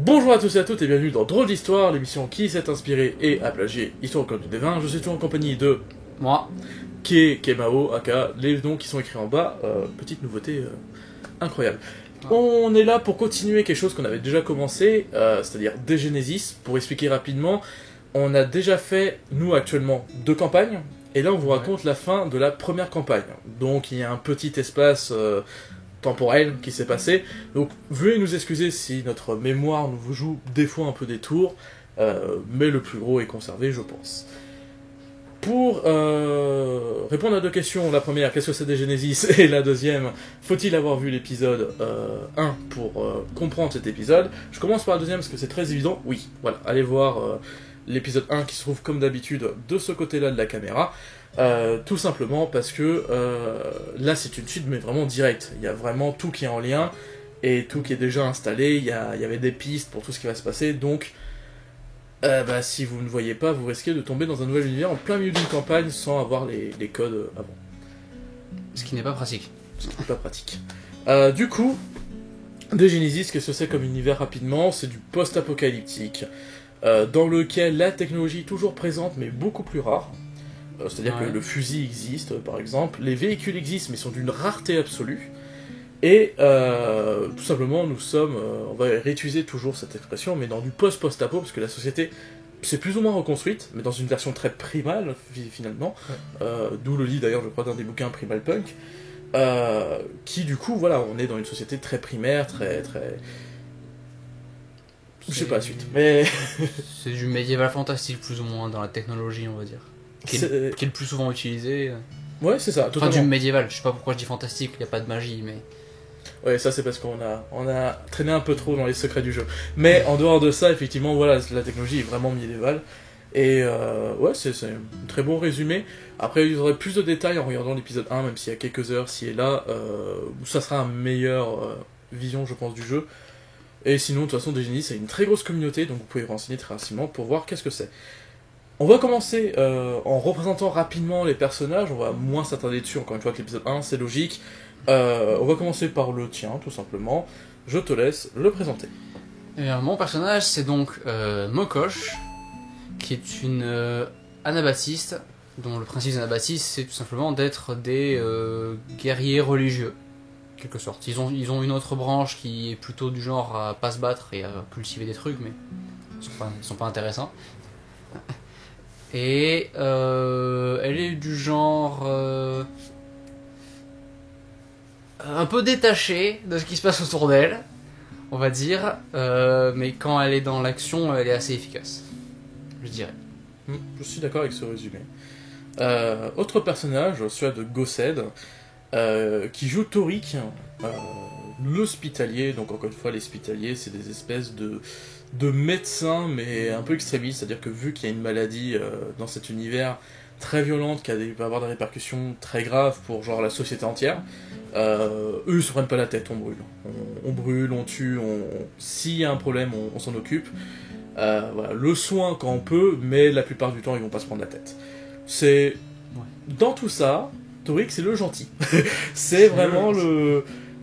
Bonjour à tous et à toutes et bienvenue dans Drôle d'Histoire, l'émission qui s'est inspirée et a plagié Histoire au Code du Dévin. Je suis toujours en compagnie de moi, Kemao, aka les noms qui sont écrits en bas, petite nouveauté incroyable. On est là pour continuer quelque chose qu'on avait déjà commencé, c'est-à-dire des Genesis. Pour expliquer rapidement, on a déjà fait, nous actuellement, 2 campagnes, et là on vous raconte la fin de la première campagne. Donc il y a un petit espace temporel qui s'est passé, donc veuillez nous excuser si notre mémoire nous joue des fois un peu des tours, mais le plus gros est conservé, je pense. Pour répondre à 2 questions, la première, qu'est-ce que c'est des Genesis, et la deuxième, faut-il avoir vu l'épisode 1 pour comprendre cet épisode. Je commence par la deuxième parce que c'est très évident, oui, voilà, allez voir l'épisode 1 qui se trouve comme d'habitude de ce côté-là de la caméra, tout simplement parce que là c'est une suite mais vraiment directe, il y a vraiment tout qui est en lien, et tout qui est déjà installé, il y avait des pistes pour tout ce qui va se passer, donc si vous ne voyez pas, vous risquez de tomber dans un nouvel univers en plein milieu d'une campagne sans avoir les codes avant. ce qui n'est pas pratique. C'est pas pratique. Du coup, des Genesis, qu'est-ce que c'est comme univers rapidement? C'est du post-apocalyptique, dans lequel la technologie est toujours présente mais beaucoup plus rare. C'est-à-dire que le fusil existe, par exemple, les véhicules existent mais sont d'une rareté absolue. Et tout simplement, nous sommes, on va réutiliser toujours cette expression, mais dans du post-post-apo, parce que la société s'est plus ou moins reconstruite, mais dans une version très primale, finalement, d'où le lit d'ailleurs, je crois, d'un des bouquins Primal Punk, qui du coup, voilà, on est dans une société très primaire, très... Je sais pas la suite, mais... C'est du médiéval fantastique, plus ou moins, dans la technologie, on va dire. Qui est le plus souvent utilisé. Ouais, c'est ça, totalement. Enfin, du médiéval, je sais pas pourquoi je dis fantastique, il n'y a pas de magie, mais... Ouais, ça c'est parce qu'on a traîné un peu trop dans les secrets du jeu. Mais en dehors de ça, effectivement, voilà, la technologie est vraiment médiévale. Et ouais, c'est un très bon résumé. Après, il y aurait plus de détails en regardant l'épisode 1, même s'il y a quelques heures, ci et là, où ça sera une meilleure vision, je pense, du jeu. Et sinon, de toute façon, Genesis, c'est une très grosse communauté, donc vous pouvez vous renseigner très facilement pour voir qu'est-ce que c'est. On va commencer en représentant rapidement les personnages, on va moins s'attarder dessus, encore une fois que l'épisode 1, c'est logique. On va commencer par le tien, tout simplement. Je te laisse le présenter. Mon personnage, c'est donc Mokosh, qui est une anabaptiste, dont le principe des anabaptistes, c'est tout simplement d'être des guerriers religieux, en quelque sorte. Ils ont une autre branche qui est plutôt du genre à pas se battre et à cultiver des trucs, mais ils sont pas intéressants. Et elle est du genre un peu détachée de ce qui se passe autour d'elle, on va dire, mais quand elle est dans l'action, elle est assez efficace, je dirais. Je suis d'accord avec ce résumé. Autre personnage, celui de Gossed, qui joue Torik, l'hospitalier. Donc encore une fois, les hospitaliers, c'est des espèces de médecins, mais un peu extrémistes, c'est-à-dire que vu qu'il y a une maladie dans cet univers très violente, qui va avoir des répercussions très graves pour genre la société entière, eux ils se prennent pas la tête, on brûle. On brûle, on tue, s'il y a un problème, on s'en occupe. Voilà, le soin quand on peut, mais la plupart du temps ils vont pas se prendre la tête. C'est... Dans tout ça, Torik c'est le gentil. C'est vraiment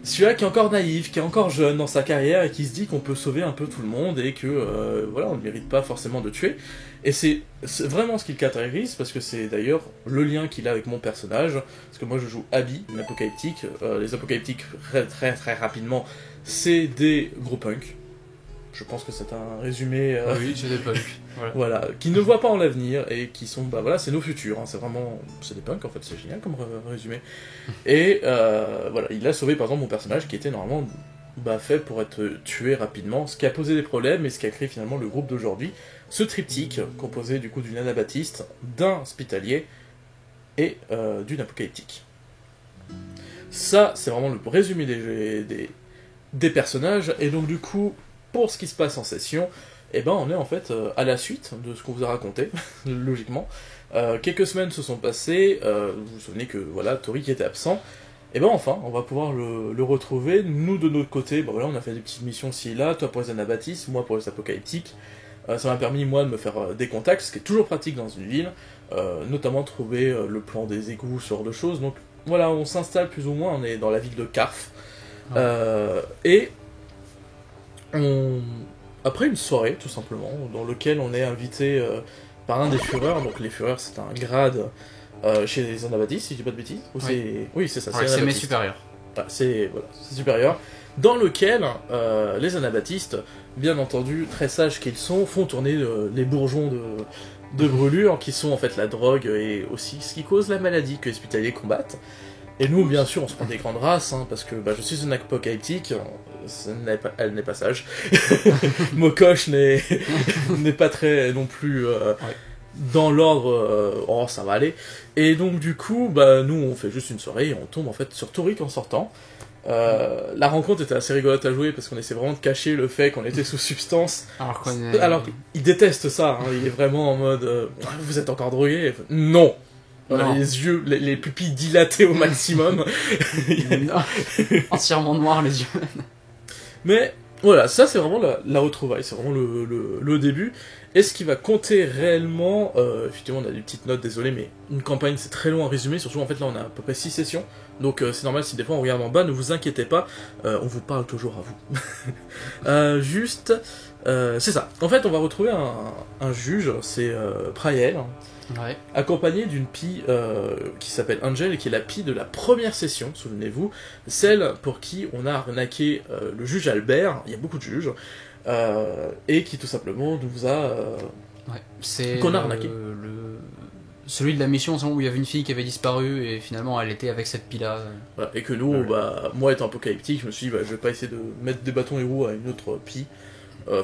celui-là qui est encore naïf, qui est encore jeune dans sa carrière et qui se dit qu'on peut sauver un peu tout le monde et que voilà, on ne mérite pas forcément de tuer. Et c'est vraiment ce qu'il caractérise, parce que c'est d'ailleurs le lien qu'il a avec mon personnage, parce que moi je joue Abby, une apocalyptique. Les apocalyptiques, très très rapidement, c'est des gros punks. Je pense que c'est un résumé... Oui, c'est des punks. Voilà, qui ne voient pas en l'avenir et qui sont, voilà, c'est nos futurs, hein, c'est des punks en fait, c'est génial comme résumé. Et voilà, il a sauvé par exemple mon personnage qui était normalement fait pour être tué rapidement, ce qui a posé des problèmes et ce qui a créé finalement le groupe d'aujourd'hui, ce triptyque composé du coup d'une anabaptiste, d'un hospitalier et d'une apocalyptique. Ça, c'est vraiment le résumé des personnages, et donc du coup, pour ce qui se passe en session, on est en fait à la suite de ce qu'on vous a raconté, logiquement. Quelques semaines se sont passées, vous vous souvenez que voilà, Torik était absent, enfin, on va pouvoir le retrouver. Nous, de notre côté, voilà, on a fait des petites missions ci et là, toi pour les anabaptistes, moi pour les apocalyptiques. Ça m'a permis, moi, de me faire des contacts, ce qui est toujours pratique dans une ville, notamment trouver le plan des égouts, ce genre de choses. Donc voilà, on s'installe plus ou moins, on est dans la ville de Karf, et on... après une soirée, tout simplement, dans laquelle on est invité par un des Fureurs. Donc les Fureurs, c'est un grade chez les Anabaptistes, si je dis pas de bêtises. Ou oui, c'est ça, c'est mes supérieurs. Ah, c'est supérieur. Dans lequel les Anabaptistes, bien entendu, très sages qu'ils sont, font tourner les bourgeons de brûlure, qui sont en fait la drogue et aussi ce qui cause la maladie que les hospitaliers combattent. Et nous, bien sûr, on se prend des grandes races, hein, parce que je suis une apocalyptique, elle n'est pas sage. Mokosh n'est pas très non plus dans l'ordre, oh ça va aller. Et donc du coup, nous on fait juste une soirée et on tombe en fait sur Taurik en sortant. La rencontre était assez rigolote à jouer parce qu'on essaie vraiment de cacher le fait qu'on était sous substance. Alors il déteste ça, hein, il est vraiment en mode vous êtes encore drogué? Non. Les yeux, les pupilles dilatées au maximum. Entièrement noirs les yeux. Mais voilà, ça c'est vraiment la retrouvaille, c'est vraiment le début. Et ce qui va compter réellement, effectivement on a des petites notes, désolé, mais une campagne c'est très long à résumer, surtout en fait là on a à peu près 6 sessions, donc c'est normal si des fois on regarde en bas, ne vous inquiétez pas, on vous parle toujours à vous. C'est ça, en fait on va retrouver un juge, c'est Prael, accompagné d'une pie qui s'appelle Angel et qui est la pie de la première session, souvenez-vous, celle pour qui on a arnaqué le juge Albert, il y a beaucoup de juges, et qui tout simplement nous a qu'on a arnaqué. Celui de la mission où il y avait une fille qui avait disparu et finalement elle était avec cette pie-là. Voilà, et que nous, moi étant apocalyptique, je me suis dit je vais pas essayer de mettre des bâtons et roues à une autre pie.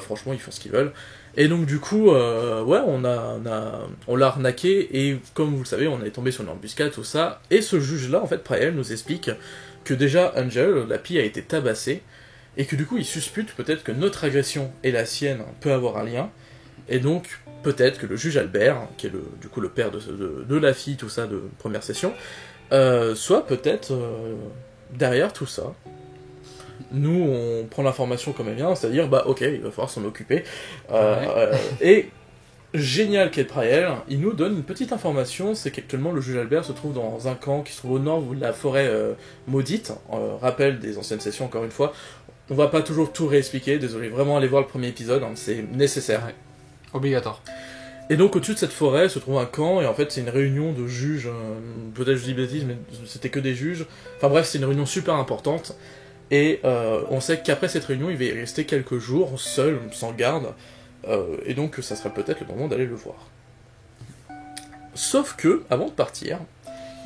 Franchement, ils font ce qu'ils veulent. Et donc du coup, on l'a arnaqué et comme vous le savez, on est tombé sur une embuscade, tout ça. Et ce juge-là, en fait, Prael nous explique que déjà Angel, la pie a été tabassée et que du coup, il suspecte peut-être que notre agression et la sienne peut avoir un lien. Et donc peut-être que le juge Albert, qui est du coup le père de la fille, tout ça de première session, soit peut-être derrière tout ça. Nous, on prend l'information comme elle vient, c'est-à-dire, ok, il va falloir s'en occuper. Et génial qu'est Prael, il nous donne une petite information, c'est qu'actuellement le juge Albert se trouve dans un camp qui se trouve au nord de la forêt maudite, rappel des anciennes sessions encore une fois. On va pas toujours tout réexpliquer, désolé, vraiment allez voir le premier épisode, hein, c'est nécessaire. Obligatoire. Et donc au-dessus de cette forêt se trouve un camp, et en fait c'est une réunion de juges, peut-être je dis bêtise, mais c'était que des juges. Enfin bref, c'est une réunion super importante. Et on sait qu'après cette réunion, il va y rester quelques jours, seul, sans garde, et donc ça serait peut-être le moment d'aller le voir. Sauf que, avant de partir,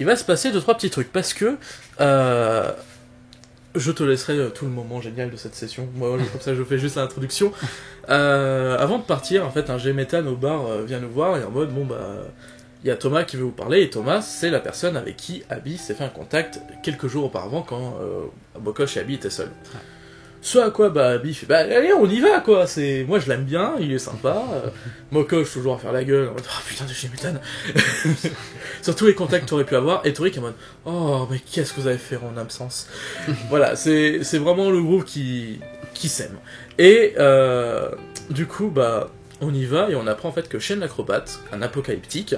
il va se passer 2-3 petits trucs, parce que je te laisserai tout le moment génial de cette session, moi comme ça je fais juste l'introduction. Avant de partir, en fait, un G-Méthane au bar vient nous voir, et en mode, il y a Thomas qui veut vous parler, et Thomas, c'est la personne avec qui Abby s'est fait un contact quelques jours auparavant quand Mokosh et Abby étaient seuls. Ce à quoi Abby fait allez, on y va quoi, moi je l'aime bien, il est sympa. Mokosh toujours à faire la gueule, en mode oh putain de G-Méthane. Sur tous les contacts que tu aurais pu avoir, et Taurik en mode oh mais qu'est-ce que vous avez fait en absence. Voilà, c'est vraiment le groupe qui s'aime. Et du coup on y va et on apprend en fait que Shen l'acrobate, un apocalyptique,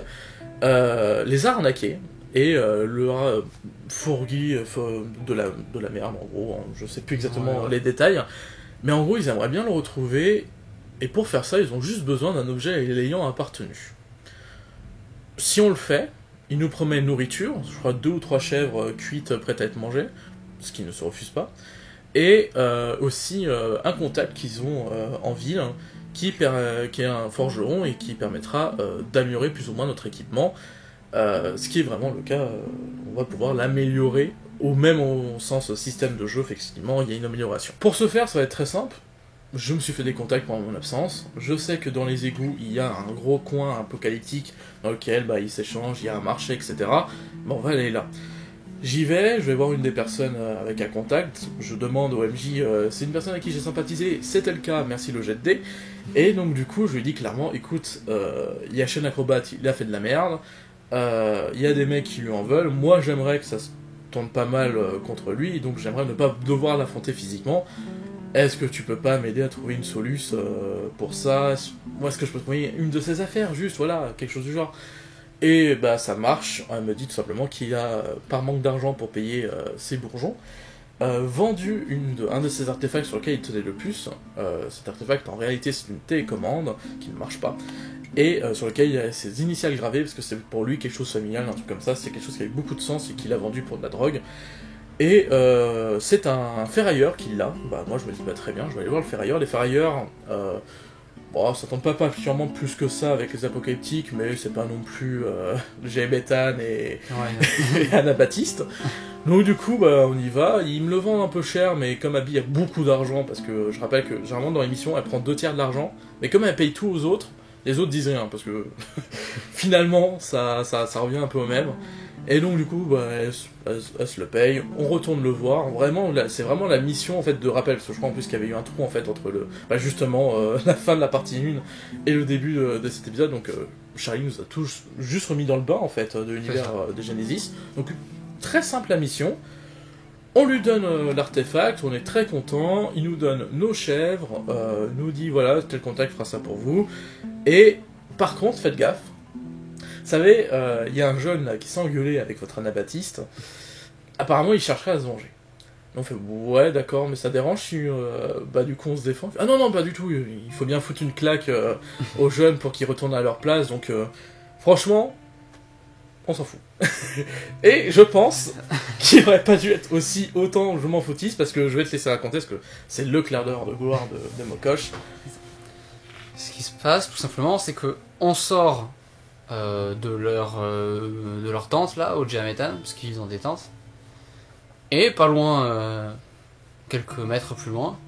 les a arnaqués et leur a fourgui de la merde en gros, hein, je sais plus exactement les détails, mais en gros ils aimeraient bien le retrouver et pour faire ça ils ont juste besoin d'un objet l'ayant appartenu. Si on le fait, ils nous promettent nourriture, je crois 2 ou 3 chèvres cuites prêtes à être mangées, ce qui ne se refuse pas, et aussi un contact qu'ils ont en ville, hein, qui est un forgeron et qui permettra d'améliorer plus ou moins notre équipement, ce qui est vraiment le cas, on va pouvoir l'améliorer, au sens système de jeu, effectivement, il y a une amélioration. Pour ce faire, ça va être très simple, je me suis fait des contacts pendant mon absence, je sais que dans les égouts, il y a un gros coin apocalyptique dans lequel ils s'échangent, il y a un marché, etc. On va aller là. J'y vais, je vais voir une des personnes avec un contact, je demande au MJ, c'est une personne avec qui j'ai sympathisé, c'était le cas, merci le jet de dés, et donc du coup je lui dis clairement, écoute, il y a Shen l'acrobate, il a fait de la merde, il y a des mecs qui lui en veulent, moi j'aimerais que ça se tourne pas mal contre lui, donc j'aimerais ne pas devoir l'affronter physiquement, est-ce que tu peux pas m'aider à trouver une soluce pour ça, moi est-ce que je peux trouver une de ses affaires, juste voilà, quelque chose du genre. Et ça marche, elle me dit tout simplement qu'il a par manque d'argent pour payer ses bourgeons, vendu un de ces artefacts sur lequel il tenait le plus. Cet artefact, en réalité, c'est une télécommande qui ne marche pas, et sur lequel il a ses initiales gravées, parce que c'est pour lui quelque chose de familial, un truc comme ça, c'est quelque chose qui avait beaucoup de sens et qu'il a vendu pour de la drogue. Et c'est un ferrailleur qui l'a. Bah, moi je me dis bah, très bien, je vais aller voir le ferrailleur. Les ferrailleurs, bon, ça tombe pas particulièrement plus que ça avec les apocalyptiques, mais c'est pas non plus J. Bethane et, et Anabaptiste. Donc du coup, bah, on y va. Il me le vend un peu cher, mais comme Abby a beaucoup d'argent, parce que je rappelle que généralement dans l'émission, elle prend 2/3 de l'argent, mais comme elle paye tout aux autres, les autres disent rien, parce que finalement, ça revient un peu au même. Et donc du coup, bah, elle se le paye, on retourne le voir. Vraiment, c'est vraiment la mission en fait de rappel, parce que je crois en plus qu'il y avait eu un trou en fait entre justement la fin de la partie 1 et le début de cet épisode. Donc Charlie nous a tous juste remis dans le bain en fait de l'univers de Genesis. Donc très simple la mission. On lui donne l'artefact, on est très content, il nous donne nos chèvres, nous dit voilà, tel contact fera ça pour vous. Et par contre, faites gaffe. Vous savez, il y a un jeune là, qui s'est engueulé avec votre Anabaptiste. Apparemment, il chercherait à se venger. On fait ouais, d'accord, mais ça dérange si bah, du coup on se défend. Ah non, non, pas du tout, il faut bien foutre une claque aux jeunes pour qu'ils retournent à leur place. Donc, franchement, on s'en fout. Et je pense qu'il aurait pas dû être aussi autant je m'en foutiste, parce que je vais te laisser raconter, parce que c'est le clair d'heure de gloire de Mokosh. Ce qui se passe, tout simplement, c'est que on sort de leur tente là au Djametan, parce qu'ils ont des tentes, et pas loin, quelques mètres plus loin,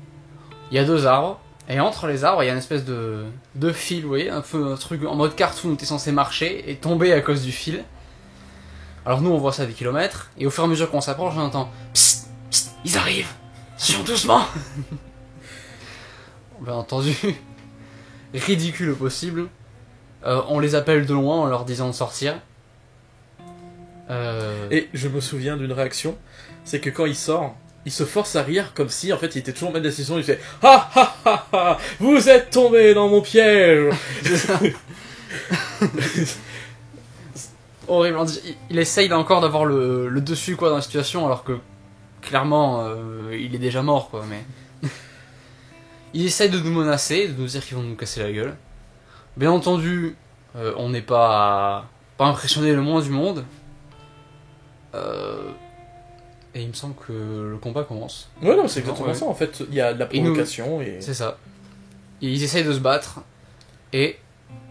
il y a 2 arbres, et entre les arbres il y a une espèce de fil, vous voyez, un peu un truc en mode cartoon où t'es censé marcher et tomber à cause du fil. Alors nous on voit ça à des kilomètres, et au fur et à mesure qu'on s'approche on entend psst, psst, ils arrivent, sur doucement. Bien entendu, ridicule au possible. On les appelle de loin en leur disant de sortir. Et je me souviens d'une réaction, c'est que quand il sort, il se force à rire comme si en fait il était toujours en maître décision, il fait ha ha ha ha, vous êtes tombé dans mon piège. Horrible, il essaye encore d'avoir le dessus quoi dans la situation, alors que clairement il est déjà mort quoi, mais il essaye de nous menacer, de nous dire qu'ils vont nous casser la gueule. Bien entendu, on n'est pas impressionné le moins du monde. Et il me semble que le combat commence. Ouais, non, c'est exactement ça. En fait, il y a de la provocation et... C'est ça. Et ils essayent de se battre et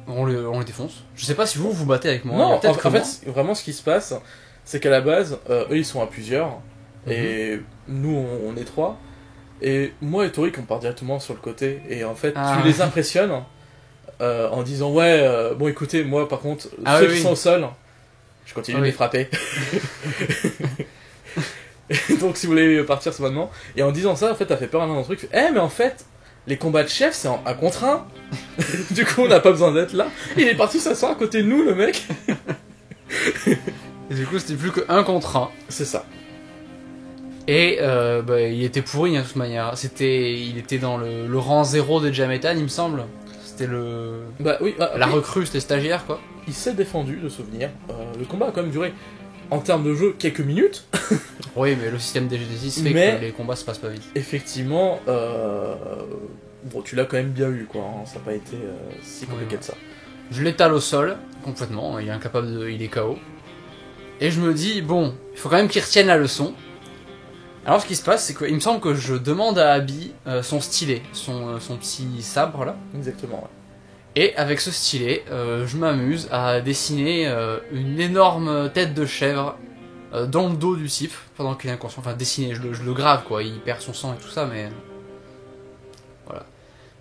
on les défonce. Je sais pas si vous battez avec moi. Non, en fait, vraiment ce qui se passe, c'est qu'à la base, eux ils sont à plusieurs et nous on est 3. Et moi et Toric on part directement sur le côté et en fait tu les impressionnes. En disant ouais bon écoutez moi par contre ceux qui sont au sol je continue de les frapper. Donc si vous voulez partir c'est maintenant. Et en disant ça en fait t'as fait peur à un truc. Mais en fait les combats de chef c'est en 1 contre 1. Du coup on n'a pas besoin d'être là. Il est parti s'asseoir à côté de nous le mec. Et du coup c'était plus que 1 contre 1. C'est ça. Et il était pourri de toute manière. Il était dans le rang 0 de Djametan il me semble. C'était la recrue, c'était stagiaire quoi. Il s'est défendu de souvenir. Le combat a quand même duré, en termes de jeu, quelques minutes. Oui, mais le système des Genesis fait que les combats se passent pas vite. Effectivement, bon, tu l'as quand même bien eu quoi. Hein. Ça n'a pas été si compliqué que ça. Je l'étale au sol complètement. Il est incapable il est KO. Et je me dis bon, il faut quand même qu'il retienne la leçon. Alors ce qui se passe, c'est qu'il me semble que je demande à Abby son stylet, son petit sabre là. Exactement, ouais. Et avec ce stylet, je m'amuse à dessiner une énorme tête de chèvre dans le dos du type, pendant qu'il est inconscient. Enfin dessiner, je le grave quoi, il perd son sang et tout ça, mais... Voilà.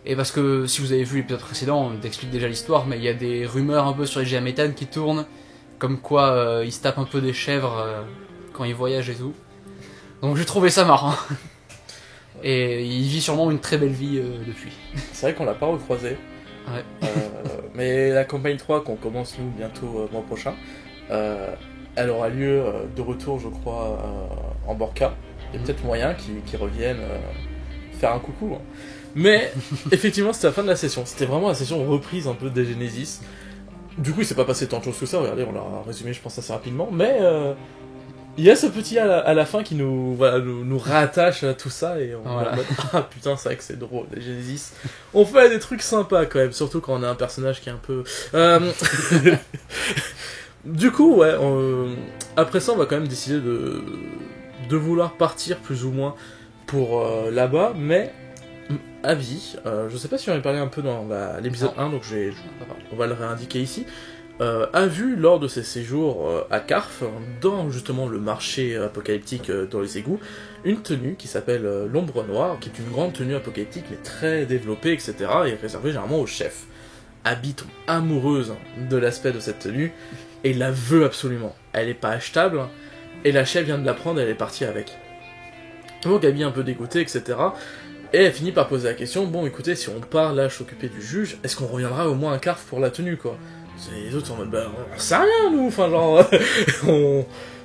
Et parce que si vous avez vu l'épisode précédent, on t'explique déjà l'histoire, mais il y a des rumeurs un peu sur les Djametan qui tournent, comme quoi ils se tapent un peu des chèvres quand ils voyagent et tout. Donc j'ai trouvé ça marrant. Et il vit sûrement une très belle vie depuis. C'est vrai qu'on l'a pas recroisé. Ouais. Mais la campagne 3 qu'on commence nous bientôt mois prochain, elle aura lieu de retour je crois en Borca. Il y a peut-être moyen qu'ils reviennent faire un coucou. Hein. Mais effectivement c'était la fin de la session. C'était vraiment la session reprise un peu des Genesis. Du coup il s'est pas passé tant de choses que ça. Regardez on l'a résumé je pense assez rapidement. Mais Il y a ce petit à la fin qui nous, voilà, nous rattache à tout ça et on Voilà. est en mode, ah putain, c'est vrai que c'est drôle, les Genesis. On fait des trucs sympas quand même, surtout quand on a un personnage qui est un peu. Du coup, ouais, après ça, on va quand même décider de vouloir partir plus ou moins pour là-bas, mais Abby, je sais pas si on en a parlé un peu dans l'épisode 1, donc on va le réindiquer ici. A vu lors de ses séjours à Carf, dans justement le marché apocalyptique dans les égouts, une tenue qui s'appelle l'Ombre Noire, qui est une grande tenue apocalyptique mais très développée, etc. et réservée généralement aux chefs. Abby tombe amoureuse de l'aspect de cette tenue et la veut absolument. Elle est pas achetable et la chef vient de la prendre et elle est partie avec. Donc Abby est un peu dégoûtée, etc. Et elle finit par poser la question, bon écoutez, si on part là s'occuper du juge, est-ce qu'on reviendra au moins à Carf pour la tenue quoi? Les autres sont en mode, bah, on sait rien, nous, enfin, genre,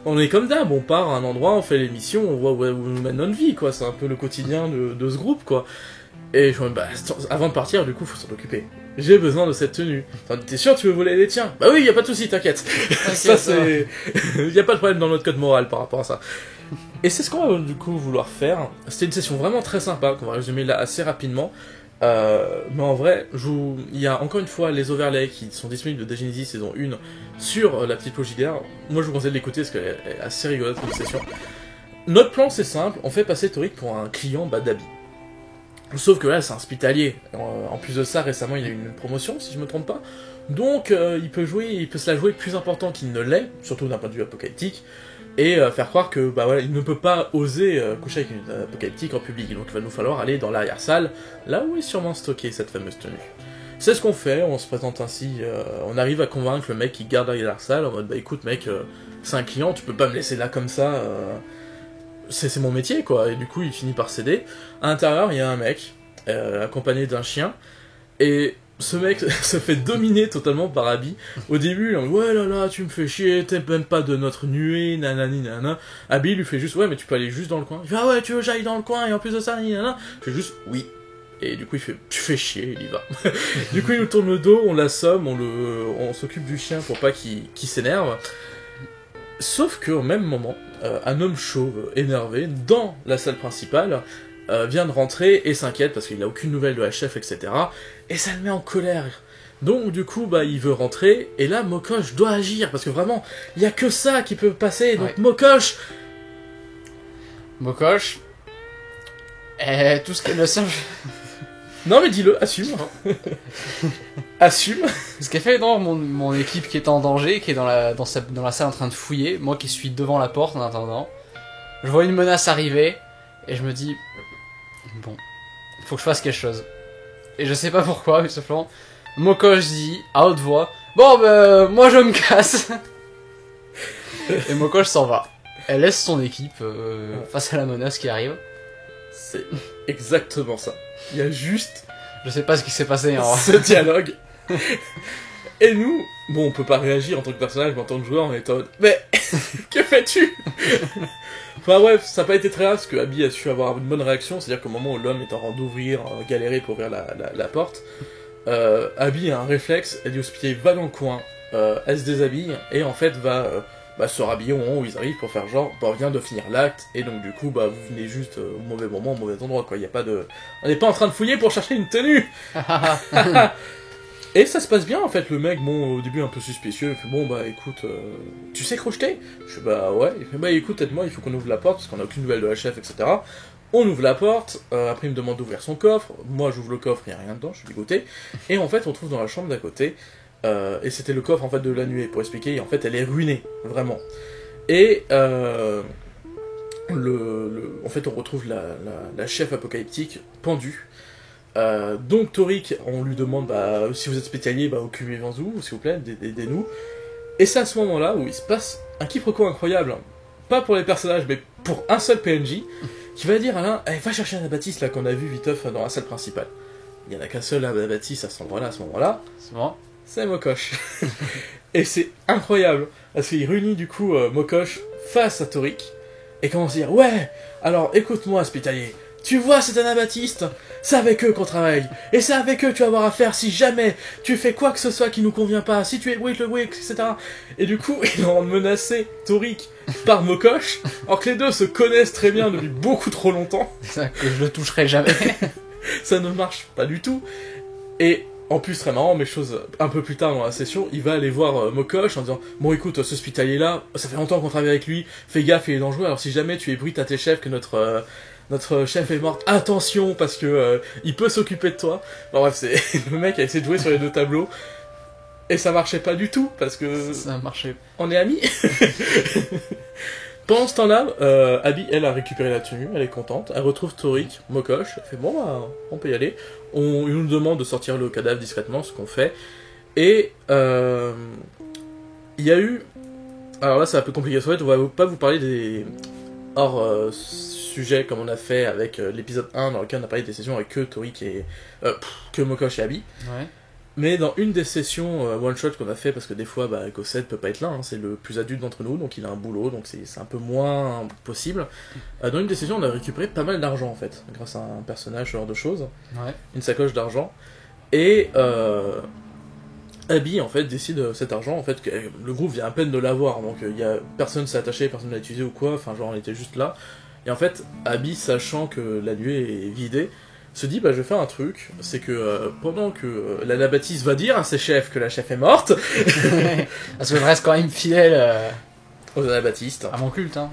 on est comme d'hab, on part à un endroit, on fait l'émission, on voit où nous mène notre vie, quoi, c'est un peu le quotidien de ce groupe, quoi. Et je me dis, bah, avant de partir, du coup, faut s'en occuper. J'ai besoin de cette tenue. Enfin, t'es sûr, tu veux voler les tiens? Bah oui, y a pas de souci, t'inquiète. Ça, c'est... y a pas de problème dans notre code moral par rapport à ça. Et c'est ce qu'on va, du coup, vouloir faire. C'était une session vraiment très sympa, qu'on va résumer là assez rapidement. Mais en vrai, il y a encore une fois les overlays qui sont disponibles de Genesis saison 1 sur la petite logique. Moi je vous conseille de l'écouter parce qu'elle est assez rigolote comme session. Notre plan c'est simple, on fait passer Toric pour un client d'Abby. Sauf que là c'est un hospitalier. En plus de ça, récemment il y a eu une promotion si je me trompe pas. Donc il peut se la jouer plus important qu'il ne l'est, surtout d'un point de vue apocalyptique. Et faire croire que bah voilà, il ne peut pas oser coucher avec une apocalyptique en public, donc il va nous falloir aller dans l'arrière-salle, là où est sûrement stockée cette fameuse tenue. C'est ce qu'on fait, on se présente ainsi, on arrive à convaincre le mec qui garde l'arrière-salle, en mode bah écoute mec, c'est un client, tu peux pas me laisser là comme ça, c'est mon métier quoi, et du coup il finit par céder. À l'intérieur il y a un mec, accompagné d'un chien, et ce mec se fait dominer totalement par Abby. Au début, on dit, ouais là là, tu me fais chier, t'es même pas de notre nuée, nanani nanana. Abby lui fait juste, ouais, mais tu peux aller juste dans le coin. Il fait, ah ouais, tu veux que j'aille dans le coin, et en plus de ça, nanana. Je fais juste, oui. Et du coup, il fait, tu fais chier, il y va. Du coup, il nous tourne le dos, on l'assomme, on s'occupe du chien pour pas qu'il s'énerve. Sauf qu'au même moment, un homme chauve, énervé, dans la salle principale, vient de rentrer et s'inquiète parce qu'il n'a aucune nouvelle de la chef, etc. Et ça le met en colère. Donc du coup, bah, il veut rentrer, et là, Mokosh doit agir, parce que vraiment, il n'y a que ça qui peut passer, donc ouais. Mokosh, tout ce qu'elle le simple... Non mais dis-le, assume. Assume. Ce qu'a fait dans mon équipe qui est en danger, qui est dans la salle en train de fouiller, moi qui suis devant la porte en attendant, je vois une menace arriver, et je me dis... Bon, faut que je fasse quelque chose. Et je sais pas pourquoi, mais simplement, Mokosh dit, à haute voix, bon bah, moi je me casse. Et Mokosh s'en va. Elle laisse son équipe face à la menace qui arrive. C'est exactement ça. Il y a juste... Je sais pas ce qui s'est passé, hein. Ce dialogue. Et nous, bon, on peut pas réagir en tant que personnage, mais en tant que joueur, on est en mode, mais, que fais-tu? Enfin bref, ça n'a pas été très rare parce que Abby a su avoir une bonne réaction, c'est-à-dire qu'au moment où l'homme est en train d'ouvrir, galérer pour ouvrir la porte, Abby a un réflexe, elle dit au hospitalier va dans le coin, elle se déshabille, et en fait va se rhabiller au moment où ils arrivent pour faire genre, bah on vient de finir l'acte, et donc du coup, bah vous venez juste au mauvais moment, au mauvais endroit, quoi, y a pas de... On n'est pas en train de fouiller pour chercher une tenue. Et ça se passe bien en fait, le mec, bon, au début un peu suspicieux, il fait bon bah écoute, tu sais crocheter? Je fais bah ouais, il fait bah écoute, aide-moi, il faut qu'on ouvre la porte parce qu'on a aucune nouvelle de la chef, etc. On ouvre la porte, après il me demande d'ouvrir son coffre, moi j'ouvre le coffre, il n'y a rien dedans, je suis dégoûté, et en fait on trouve dans la chambre d'à côté, et c'était le coffre en fait de la nuée, pour expliquer, et en fait elle est ruinée, vraiment. Et en fait on retrouve la chef apocalyptique pendue. Donc Toric, on lui demande bah, si vous êtes hospitalier, bah, occupez-vous, s'il vous plaît, aidez-nous. Et c'est à ce moment-là où il se passe un quiproquo incroyable, hein. Pas pour les personnages, mais pour un seul PNJ, qui va dire à Alain, va chercher Anabatis là qu'on a vu viteuf dans la salle principale. Il n'y en a qu'un seul Anabatis à cet endroit-là, à ce moment-là. C'est bon. C'est Mokosh. Et c'est incroyable, parce qu'il réunit du coup Mokosh face à Toric, et commence à dire, ouais, alors écoute-moi hospitalier, tu vois cet anabaptiste, c'est avec eux qu'on travaille, et c'est avec eux que tu vas avoir affaire si jamais tu fais quoi que ce soit qui nous convient pas, si tu es le Wick, etc. Et du coup, ils ont menacé Torik par Mokosh, alors que les deux se connaissent très bien depuis beaucoup trop longtemps. C'est ça que je le toucherai jamais. Ça ne marche pas du tout. Et en plus, très marrant, mais chose un peu plus tard dans la session, il va aller voir Mokosh en disant « Bon écoute, ce hospitalier là, ça fait longtemps qu'on travaille avec lui, fais gaffe, il est dangereux, alors si jamais tu ébruites à tes chefs que notre chef est mort, attention, parce que il peut s'occuper de toi. » Bon bref, c'est le mec a essayé de jouer sur les deux tableaux, et ça marchait pas du tout, parce que... Ça marchait. On est amis. Pendant ce temps-là, Abby, elle a récupéré la tenue, elle est contente, elle retrouve Torik, Mokosh, elle fait bon bah, on peut y aller. Il nous demande de sortir le cadavre discrètement, ce qu'on fait. Et il y a eu... Alors là c'est un peu compliqué, en fait on va pas vous parler des hors sujets comme on a fait avec l'épisode 1 dans lequel on a parlé des sessions avec que Torik et... que Mokosh et Abby. Ouais. Mais dans une des sessions one-shot qu'on a fait, parce que des fois, Gosset peut pas être là, hein, c'est le plus adulte d'entre nous, donc il a un boulot, donc c'est un peu moins possible. Dans une des sessions, on a récupéré pas mal d'argent, en fait, grâce à un personnage, ce genre de choses. Ouais. Une sacoche d'argent. Et Abby, en fait, décide cet argent, en fait, que le groupe vient à peine de l'avoir, donc personne s'est attaché, personne l'a utilisé ou quoi, enfin, genre, on était juste là. Et en fait, Abby, sachant que la nuée est vidée, se dit, je vais faire un truc, c'est que pendant que l'anabaptiste va dire à ses chefs que la chef est morte... Parce que je reste quand même fidèle aux anabaptistes. à mon culte, hein.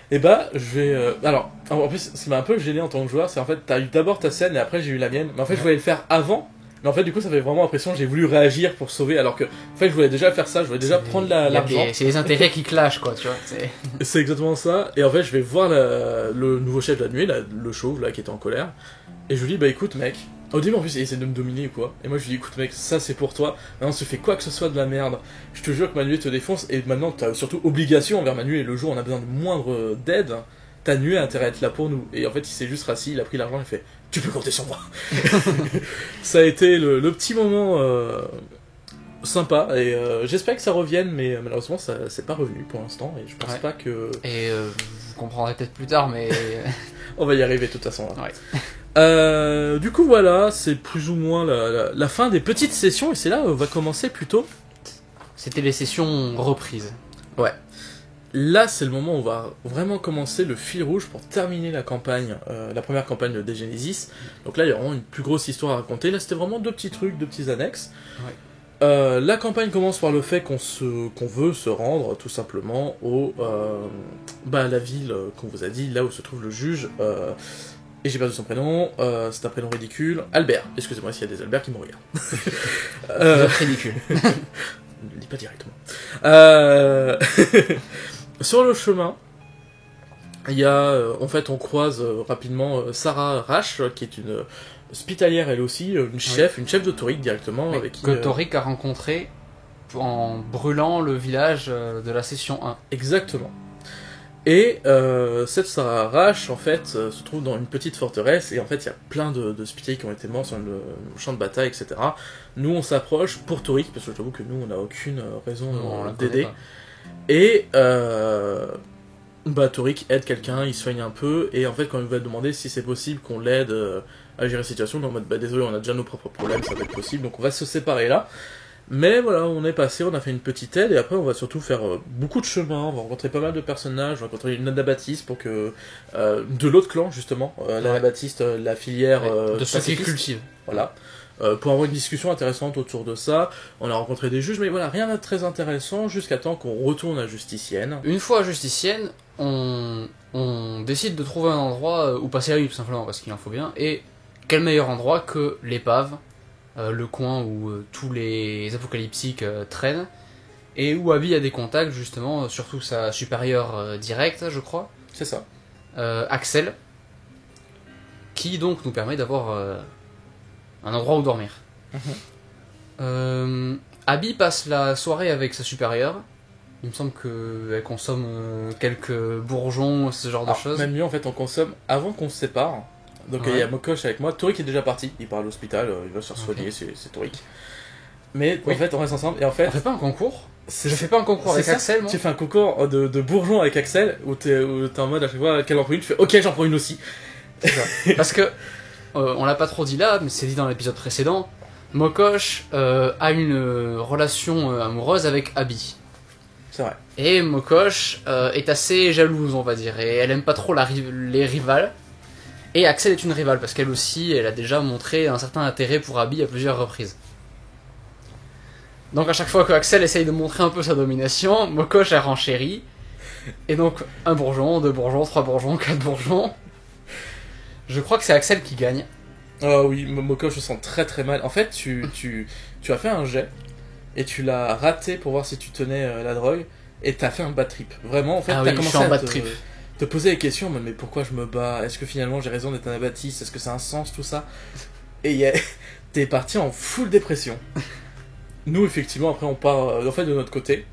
Et je vais... Alors, en plus, ce qui m'a un peu gêné en tant que joueur, c'est en fait, t'as eu d'abord ta scène et après j'ai eu la mienne, mais en fait, je voulais le faire avant, mais en fait, du coup, ça fait vraiment l'impression que j'ai voulu réagir pour sauver, alors que, en fait, je voulais déjà faire ça, je voulais déjà prendre l'argent. C'est les intérêts qui clashent, quoi, tu vois. C'est exactement ça, et en fait, je vais voir le nouveau chef de la nuée, le chauve, là, qui était en colère, et je lui dis, écoute, mec, au début, en plus, il essaie de me dominer ou quoi, et moi, je lui dis, écoute, mec, ça, c'est pour toi, maintenant, si tu fais quoi que ce soit de la merde, je te jure que ma nuée te défonce, et maintenant, t'as surtout obligation envers ma nuée, et le jour où on a besoin de moindre d'aide, ta nuée a intérêt à être là pour nous. Et en fait, il s'est juste rassis, il a pris l'argent, il fait, tu peux compter sur moi. Ça a été le petit moment sympa, et j'espère que ça revienne, mais malheureusement, ça c'est pas revenu pour l'instant, et je pense pas que... Et vous comprendrez peut-être plus tard, mais... On va y arriver de toute façon. Là. Ouais. Du coup, voilà, c'est plus ou moins la fin des petites sessions, et c'est là où on va commencer plutôt. C'était les sessions reprises. Ouais. Là, c'est le moment où on va vraiment commencer le fil rouge pour terminer la campagne, la première campagne de Genesis. Donc là, il y a vraiment une plus grosse histoire à raconter. Là, c'était vraiment deux petits trucs, deux petits annexes. Ouais. La campagne commence par le fait qu'on veut se rendre, tout simplement, à la ville qu'on vous a dit, là où se trouve le juge. Et j'ai perdu son prénom, c'est un prénom ridicule. Albert. Excusez-moi s'il y a des Albert qui me regardent. Ridicule. Ne le dis pas directement. Sur le chemin, il y a, en fait, on croise rapidement Sarah Rash, qui est une hospitalière elle aussi, une chef de Torik directement, oui, avec qui... Que Torik a rencontré en brûlant le village de la session 1. Exactement. Et cette Sarah Rash, en fait, se trouve dans une petite forteresse, et en fait, il y a plein d'hospitaliers qui ont été morts sur le champ de bataille, etc. Nous, on s'approche pour Torik, parce que je t'avoue que nous, on n'a aucune raison d'aider. Et Torik aide quelqu'un, il soigne un peu, et en fait, quand il va demander si c'est possible qu'on l'aide à gérer la situation, on est en mode, désolé, on a déjà nos propres problèmes, ça va être possible, donc on va se séparer là. Mais voilà, on est passé, on a fait une petite aide, et après on va surtout faire beaucoup de chemin, on va rencontrer pas mal de personnages, on va rencontrer une anabaptiste pour que... de l'autre clan, justement, l'anabaptiste, la filière... de ceux qui cultivent. Voilà. Pour avoir une discussion intéressante autour de ça, on a rencontré des juges, mais voilà, rien de très intéressant, jusqu'à temps qu'on retourne à Justicienne. Une fois à Justicienne, on décide de trouver un endroit où passer la nuit, tout simplement, parce qu'il en faut bien, et quel meilleur endroit que l'épave, le coin où tous les apocalyptiques traînent, et où Abby a des contacts, justement, surtout sa supérieure directe, je crois. C'est ça. Axel, qui donc nous permet d'avoir un endroit où dormir. Abby passe la soirée avec sa supérieure. Il me semble qu'elle consomme quelques bourgeons, ce genre de choses. Même mieux, en fait, on consomme avant qu'on se sépare. Donc il y a Mokosh avec moi. Torik est déjà parti, il part à l'hôpital, il va se faire soigner, c'est Torik. Mais en fait, on reste ensemble, et en fait... On fait pas un concours ? Je fais pas un concours avec Axel, moi. Tu fais un concours de bourgeons avec Axel, où t'es en mode à chaque fois, quelle en prends une, tu fais ok, j'en prends une aussi. C'est ça. Parce que, on l'a pas trop dit là, mais c'est dit dans l'épisode précédent, Mokosh a une relation amoureuse avec Abby. C'est vrai. Et Mokosh est assez jalouse, on va dire, et elle aime pas trop les rivales. Et Axel est une rivale, parce qu'elle aussi, elle a déjà montré un certain intérêt pour Abby à plusieurs reprises. Donc à chaque fois que Axel essaye de montrer un peu sa domination, Mokosh elle renchérit. Et donc, 1 bourgeon, 2 bourgeons, 3 bourgeons, 4 bourgeons. Je crois que c'est Axel qui gagne. Ah oui, Mokosh, je sens très très mal. En fait, tu as fait un jet et tu l'as raté pour voir si tu tenais la drogue et t'as fait un bad trip. Vraiment, en fait, t'as commencé à te poser des questions, mais pourquoi je me bats? Est-ce que finalement j'ai raison d'être un abatiste? Est-ce que ça a un sens tout ça? Et t'es parti en full dépression. Nous, effectivement, après on part en fait de notre côté.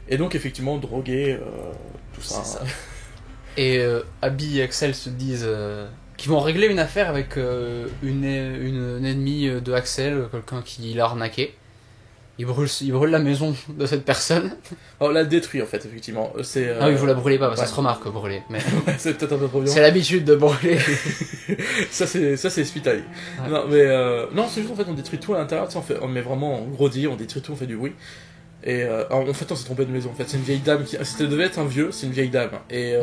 Et donc, effectivement, drogué, tout ça. C'est ça. Et Abby et Axel se disent qu'ils vont régler une affaire avec une ennemie de Axel, quelqu'un qui l'a arnaqué. Ils brûlent la maison de cette personne. On l'a détruit en fait, effectivement. Ah oui, vous la brûlez pas, ça se remarque brûler. Mais... c'est peut-être un peu trop violent. C'est l'habitude de brûler. ça c'est hospitalier. Ouais. Non, mais non, c'est juste en fait on détruit tout à l'intérieur. On met vraiment en gros dire, on détruit tout, on fait du bruit. Et en fait on s'est trompé de maison. En fait c'est une vieille dame qui, c'était devait être un vieux, c'est une vieille dame. Et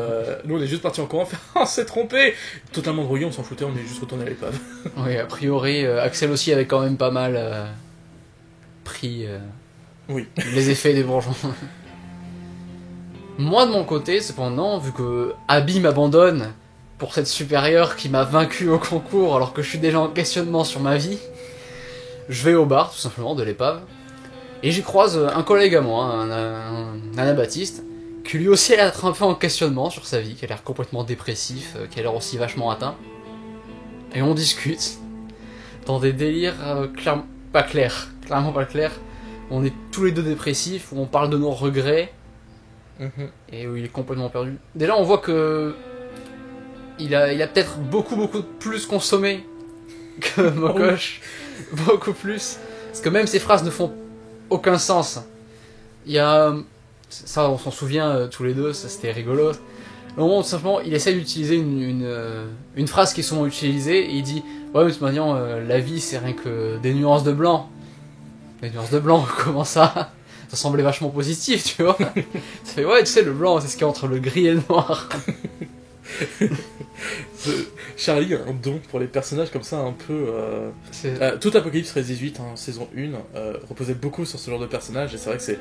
nous on est juste partis en courant, on s'est trompé. Totalement drogué, on s'en foutait, on est juste retourné à l'épave. Oui, a priori Axel aussi avait quand même pas mal pris oui. les effets des bourgeons. Moi de mon côté, cependant, vu que Abby m'abandonne pour cette supérieure qui m'a vaincu au concours alors que je suis déjà en questionnement sur ma vie, je vais au bar tout simplement de l'épave et j'y croise un collègue à moi, un anabaptiste, qui lui aussi a l'air un peu en questionnement sur sa vie, qui a l'air complètement dépressif, qui a l'air aussi vachement atteint. Et on discute dans des délires clairement pas clairs. On est tous les deux dépressifs, où on parle de nos regrets, et où il est complètement perdu. Déjà, on voit que il a peut-être beaucoup plus consommé que Mokosh, beaucoup plus. Parce que même ses phrases ne font aucun sens. Il y a... Ça, on s'en souvient tous les deux, ça c'était rigolo. Au moment où simplement il essaie d'utiliser une phrase qui est souvent utilisée, et il dit « Ouais, mais de toute manière, la vie c'est rien que des nuances de blanc. » Les nuances de blanc, comment ça? Ça semblait vachement positif, tu vois. Ça fait, ouais, tu sais, le blanc, c'est ce qu'il y a entre le gris et le noir. Charlie a un don pour les personnages comme ça, un peu... tout Apocalypse 13-18, hein, saison 1, reposait beaucoup sur ce genre de personnages, et c'est vrai que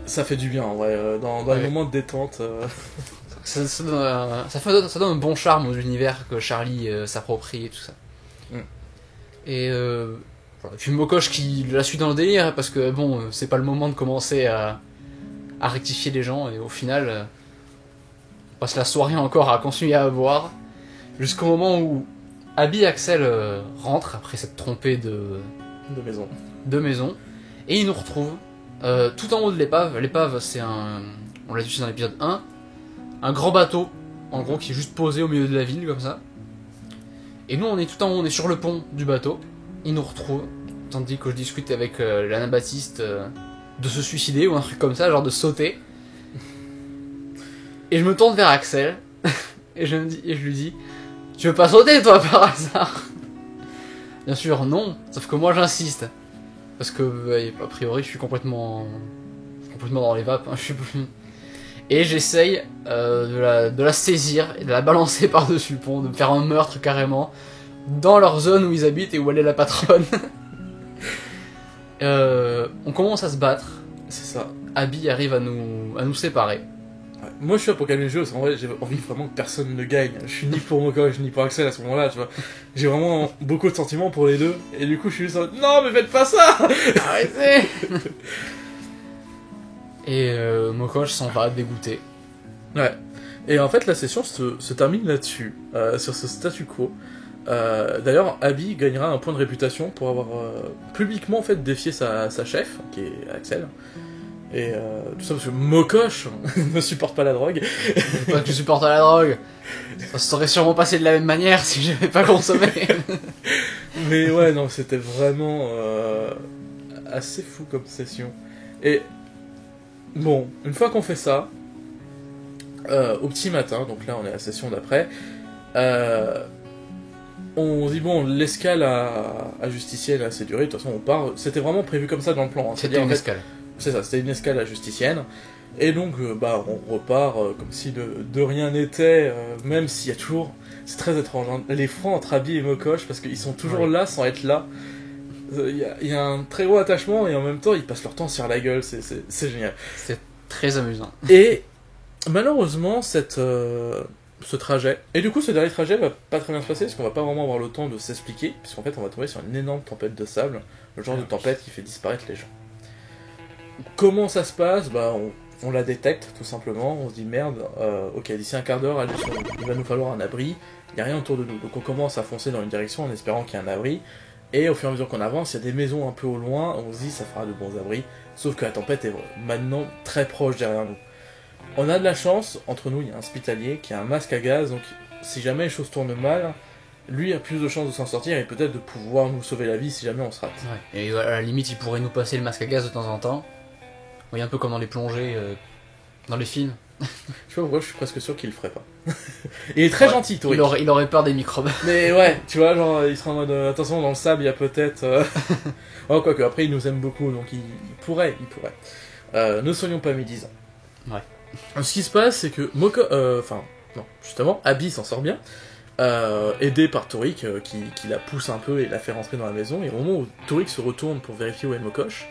ça fait du bien, en vrai, dans les moments de détente. Ça donne un bon charme aux univers que Charlie s'approprie et tout ça. Et... Et puis Mokosh qui la suit dans le délire, parce que bon, c'est pas le moment de commencer à rectifier les gens, et au final, on passe la soirée encore à continuer à boire, jusqu'au moment où Abby et Axel rentrent après cette trompée de maison, et ils nous retrouvent tout en haut de l'épave. L'épave, c'est on l'a dit dans l'épisode 1, un grand bateau, en gros, qui est juste posé au milieu de la ville, comme ça. Et nous, on est tout en haut, on est sur le pont du bateau. Il nous retrouve, tandis que je discute avec l'anabaptiste de se suicider ou un truc comme ça, genre de sauter. Et je me tourne vers Axel et je lui dis « Tu veux pas sauter toi par hasard ?» Bien sûr non, sauf que moi j'insiste. Parce que a priori je suis complètement dans les vapes. Hein, et j'essaye de la saisir et de la balancer par-dessus le pont, de faire un meurtre carrément dans leur zone où ils habitent et où elle est la patronne. On commence à se battre. C'est ça. Abby arrive à nous séparer. Ouais. Moi je suis là pour calmer le jeu, parce qu'en vrai j'ai envie vraiment que personne ne gagne. Je suis ni pour Mokosh ni pour Axel à ce moment-là, tu vois. J'ai vraiment beaucoup de sentiments pour les deux, et du coup je suis juste en mode, non mais faites pas ça. Arrêtez. Et Mokosh s'en va dégoûté. Ouais. Et en fait la session se termine là-dessus, sur ce statu quo. D'ailleurs, Abby gagnera un point de réputation pour avoir publiquement en fait défié sa chef, qui est Axel. Et tout ça parce que Mokosh ne supporte pas la drogue. Pas que je supporte la drogue. Ça serait sûrement passé de la même manière si je n'avais pas consommé. Mais ouais, non, c'était vraiment assez fou comme session. Et bon, une fois qu'on fait ça, au petit matin, donc là on est à la session d'après, On dit bon, l'escale à Justicienne a assez duré, de toute façon on part, c'était vraiment prévu comme ça dans le plan. Hein. C'était une en fait, escale. C'est ça, c'était une escale à Justicienne. Et donc on repart comme si de rien n'était, même s'il y a toujours... C'est très étrange, hein, les francs entre Abby et Mokosh, parce qu'ils sont toujours là sans être là. Il y a un très gros attachement et en même temps ils passent leur temps sur la gueule, c'est génial. C'est très amusant. Et malheureusement ce trajet, et du coup ce dernier trajet va pas très bien se passer parce qu'on va pas vraiment avoir le temps de s'expliquer, puisqu'en fait on va tomber sur une énorme tempête de sable, le genre de tempête qui fait disparaître les gens. Comment ça se passe? On la détecte tout simplement, on se dit merde, ok d'ici un quart d'heure il va nous falloir un abri, il n'y a rien autour de nous, donc on commence à foncer dans une direction en espérant qu'il y ait un abri, et au fur et à mesure qu'on avance, il y a des maisons un peu au loin, on se dit ça fera de bons abris, sauf que la tempête est maintenant très proche derrière nous. On a de la chance, entre nous il y a un hospitalier qui a un masque à gaz, donc si jamais les choses tournent mal, lui a plus de chances de s'en sortir et peut-être de pouvoir nous sauver la vie si jamais on se rate. Ouais. Et à la limite, il pourrait nous passer le masque à gaz de temps en temps. Vous voyez un peu comme dans les plongées, dans les films. Je sais pas pourquoi, je suis presque sûr qu'il le ferait pas. Il est très gentil, Tori. Il aurait peur des microbes. Mais ouais, tu vois, genre, il sera en mode attention, dans le sable, il y a peut-être. Oh, quoique, après, il nous aime beaucoup, donc il pourrait. Ne soyons pas médisants. Ouais. Ce qui se passe, c'est que justement, Abby s'en sort bien, aidé par Torik, qui la pousse un peu et la fait rentrer dans la maison, et au moment où Torik se retourne pour vérifier où est Mokosh...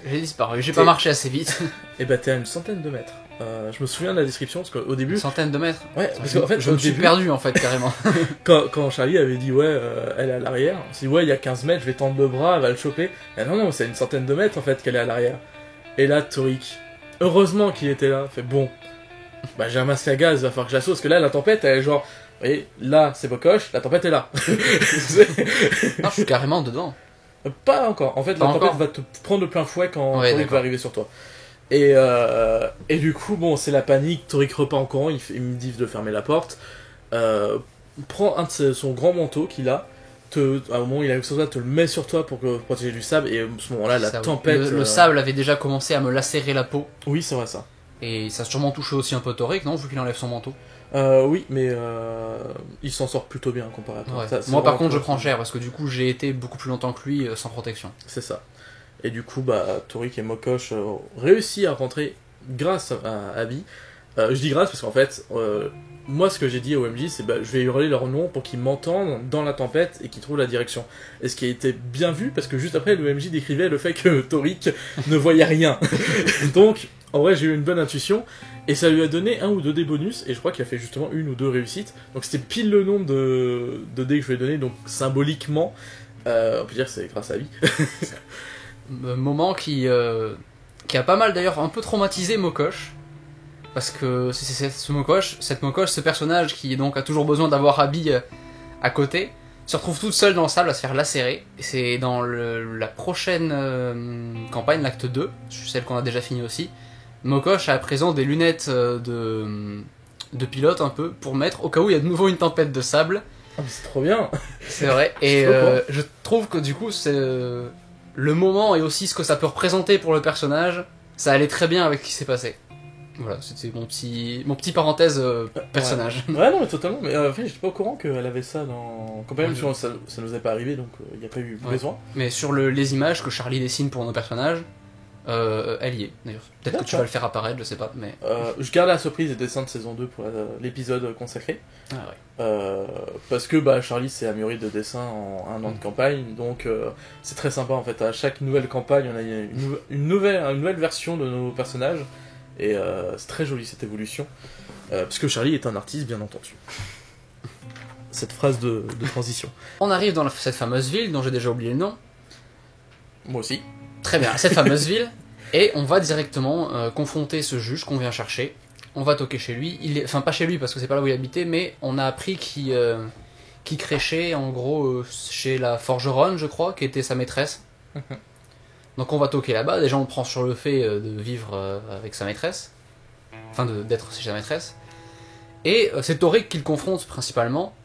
J'ai disparu, j'ai pas marché assez vite. Et t'es à une centaine de mètres. Je me souviens de la description, parce qu'au début... Une centaine de mètres? Ouais, parce qu'en fait, je me suis perdu, en fait, carrément. quand Charlie avait dit, ouais, elle est à l'arrière, on s'est dit, ouais, il y a 15 mètres, je vais tendre le bras, elle va le choper. Et non, c'est une centaine de mètres, en fait, qu'elle est à l'arrière. Et là, Torik, heureusement qu'il était là, fait bon, j'ai un masque à gaz, il va falloir que je la sauce, parce que là, la tempête, elle est genre, vous voyez, là, c'est Mokosh, la tempête est là. Non, je suis carrément dedans. Pas encore, en fait, la tempête va te prendre de plein fouet quand Torik va arriver sur toi. Et du coup, bon, c'est la panique, Torik repart en courant, il me dit de fermer la porte, prend un de son grand manteau qu'il a, à un moment il a sur toi, te le met sur toi pour protéger du sable, et à ce moment-là, la tempête... Le sable avait déjà commencé à me lacérer la peau. Oui, c'est vrai ça. Et ça a sûrement touché aussi un peu Torik, non, vu qu'il enlève son manteau? Oui, mais il s'en sort plutôt bien comparé à toi. Ouais. Moi par contre je prends cher, parce que du coup j'ai été beaucoup plus longtemps que lui sans protection. C'est ça. Et du coup, Torik et Mokosh réussissent à rentrer grâce à Abby. Je dis grâce parce qu'en fait, moi ce que j'ai dit au MJ, c'est je vais hurler leur nom pour qu'ils m'entendent dans la tempête et qu'ils trouvent la direction. Et ce qui a été bien vu, parce que juste après, le MJ décrivait le fait que Torik ne voyait rien. Donc, en vrai, j'ai eu une bonne intuition, et ça lui a donné 1 ou 2 dés bonus, et je crois qu'il a fait justement 1 ou 2 réussites. Donc c'était pile le nombre de dés que je lui ai donné, donc symboliquement, on peut dire que c'est grâce à Abby. Moment qui a pas mal d'ailleurs un peu traumatisé Mokosh, parce que c'est cette Mokosh, ce personnage qui donc a toujours besoin d'avoir Abby à côté, se retrouve toute seule dans le sable à se faire lacérer. Et c'est dans la prochaine campagne, l'acte 2, celle qu'on a déjà fini aussi, Mokosh a à présent des lunettes de pilote un peu pour mettre au cas où il y a de nouveau une tempête de sable. Ah mais c'est trop bien. C'est vrai, et je trouve que du coup c'est le moment et aussi ce que ça peut représenter pour le personnage, ça allait très bien avec ce qui s'est passé. Voilà, c'était mon petit parenthèse personnage. Ouais, non, mais totalement. Mais en fait, j'étais pas au courant qu'elle avait ça dans. Quand même, ça nous est pas arrivé, donc il n'y a pas eu besoin. Mais sur les images que Charlie dessine pour nos personnages, elle y est d'ailleurs. Peut-être que tu vas le faire apparaître, je sais pas. Mais je garde la surprise des dessins de saison 2 pour l'épisode consacré. Ah ouais. Parce que Charlie s'est amélioré de dessin en 1 an de campagne, donc c'est très sympa en fait. À chaque nouvelle campagne, on a une nouvelle version de nos personnages. Et c'est très joli cette évolution, puisque Charlie est un artiste bien entendu. Cette phrase de transition. On arrive dans cette fameuse ville dont j'ai déjà oublié le nom. Moi aussi. Très bien, cette fameuse ville, et on va directement confronter ce juge qu'on vient chercher. On va toquer chez lui, enfin pas chez lui parce que c'est pas là où il habitait, mais on a appris qu'il créchait en gros chez la forgeronne, je crois, qui était sa maîtresse. Donc on va toquer là-bas, déjà on prend sur le fait de vivre avec sa maîtresse, enfin d'être chez sa maîtresse, et c'est Torik qui le confronte principalement,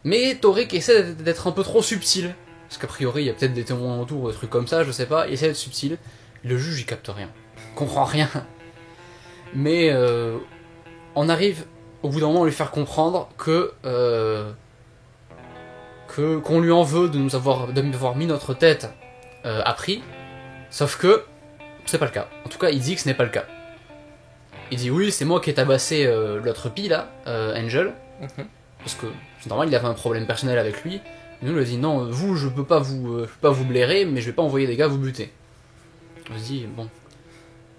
mais Torik essaie d'être un peu trop subtil, parce qu'a priori il y a peut-être des témoins autour, des trucs comme ça, je sais pas, il essaie d'être subtil, le juge il capte rien, il comprend rien, mais on arrive au bout d'un moment à lui faire comprendre que qu'on lui en veut de nous avoir mis notre tête à prix, sauf que c'est pas le cas. En tout cas, il dit que ce n'est pas le cas. Il dit oui, c'est moi qui ai tabassé l'autre pie là, Angel, parce que c'est normal, il avait un problème personnel avec lui. Et nous, il a dit non, vous, je peux pas vous blairer, mais je vais pas envoyer des gars vous buter. On se dit bon,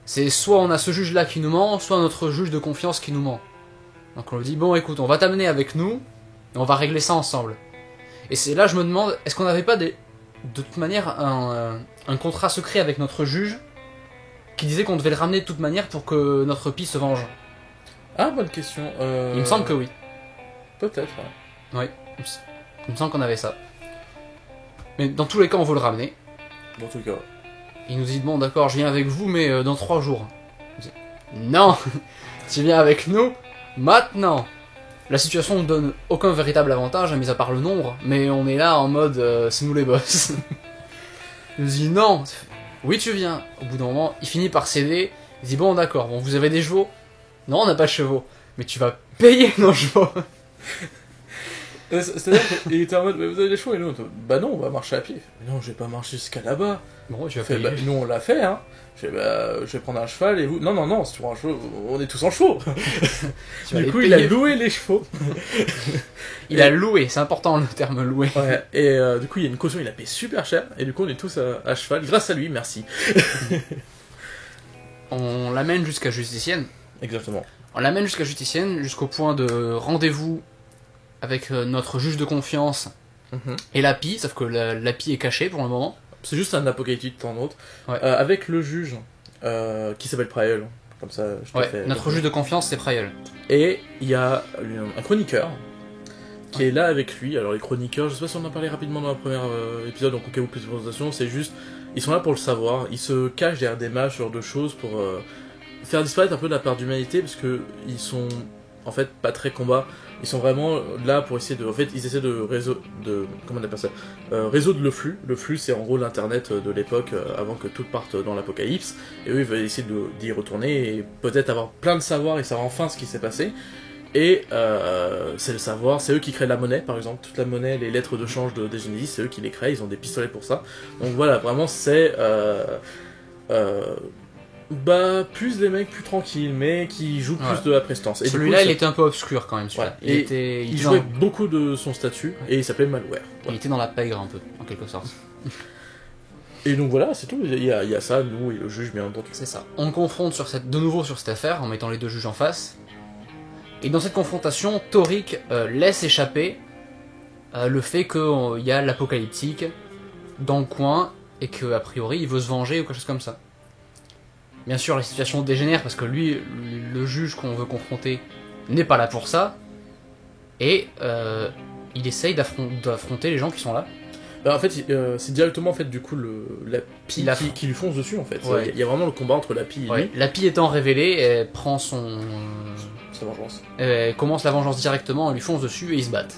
c'est soit on a ce juge là qui nous ment, soit notre juge de confiance qui nous ment. Donc on lui dit bon, écoute, on va t'amener avec nous et on va régler ça ensemble. Et c'est là je me demande, est-ce qu'on n'avait pas de toute manière un contrat secret avec notre juge qui disait qu'on devait le ramener de toute manière pour que notre pie se venge? Ah, bonne question. Il me semble que oui. Peut-être, ouais. Oui, il me semble qu'on avait ça. Mais dans tous les cas, on veut le ramener. Dans tout cas. Il nous dit bon, d'accord, je viens avec vous, mais dans 3 jours. Je dis, non, tu viens avec nous maintenant. La situation ne donne aucun véritable avantage, mis à part le nombre, mais on est là en mode c'est nous les boss. Il nous dit non, oui tu viens. Au bout d'un moment, il finit par céder. Il dit bon d'accord, bon, vous avez des chevaux? Non, on n'a pas de chevaux, mais tu vas payer nos chevaux. C'est-à-dire qu'il était en mode mais vous avez des chevaux? Et nous, bah non, on va marcher à pied. Mais non, je vais pas marcher jusqu'à là-bas. Bon, tu vas Fait, payer. bah, nous on l'a fait, hein. Je vais prendre un cheval et vous. Non, non, non, si tu prends un cheval, on est tous en chevaux. Tu vas Du les coup, il a payer. loué les chevaux. Il a loué, c'est important le terme loué. Ouais, et du coup, il y a une caution, il a payé super cher. Et du coup, on est tous à cheval, grâce à lui, merci. On l'amène jusqu'à Justicienne. Exactement. On l'amène jusqu'à Justicienne, jusqu'au point de rendez-vous avec notre juge de confiance et l'API, sauf que l'API est cachée pour le moment. C'est juste un apocalyptique de temps d'autre. Ouais. Avec le juge, qui s'appelle Prael. Comme ça, je te Ouais, fais. notre juge de confiance, c'est Prael. Et il y a un chroniqueur qui est là avec lui. Alors les chroniqueurs, je sais pas si on en a parlé rapidement dans le premier épisode, donc au cas où plus de présentation, c'est juste, ils sont là pour le savoir, ils se cachent derrière des mages, ce genre de choses, pour faire disparaître un peu de la part d'humanité, parce que ils sont en fait pas très combat, ils sont vraiment là pour essayer de, en fait ils essaient de comment on appelle ça, résoudre le flux. Le flux c'est en gros l'internet de l'époque, avant que tout parte dans l'apocalypse, et eux ils veulent essayer d'y retourner et peut-être avoir plein de savoir et savoir enfin ce qui s'est passé. Et c'est le savoir, c'est eux qui créent la monnaie par exemple, toute la monnaie, les lettres de change de Genesis, c'est eux qui les créent, ils ont des pistolets pour ça. Donc voilà, vraiment c'est bah plus des mecs plus tranquilles, mais qui jouent plus de la prestance. Et Celui-là, du coup, il était un peu obscur quand même. Celui-là. Ouais. Il était jouait beaucoup de son statut, et il s'appelait Malware. Il était dans la pègre un peu, en quelque sorte. Et donc voilà, c'est tout, il y a ça, nous et le juge bien entendu. C'est ça. On le confronte de nouveau sur cette affaire, en mettant les deux juges en face. Et dans cette confrontation, Toric laisse échapper le fait qu'il y a l'apocalyptique dans le coin, et qu'a priori il veut se venger ou quelque chose comme ça. Bien sûr, la situation dégénère parce que lui, le juge qu'on veut confronter, n'est pas là pour ça. Et il essaye d'affronter les gens qui sont là. Bah, en fait, c'est directement en fait du coup la pie qui lui fonce dessus en fait. Ouais. Il y a vraiment le combat entre la pie et lui. La pie étant révélée, elle prend sa vengeance. Elle commence la vengeance directement, elle lui fonce dessus et ils se battent.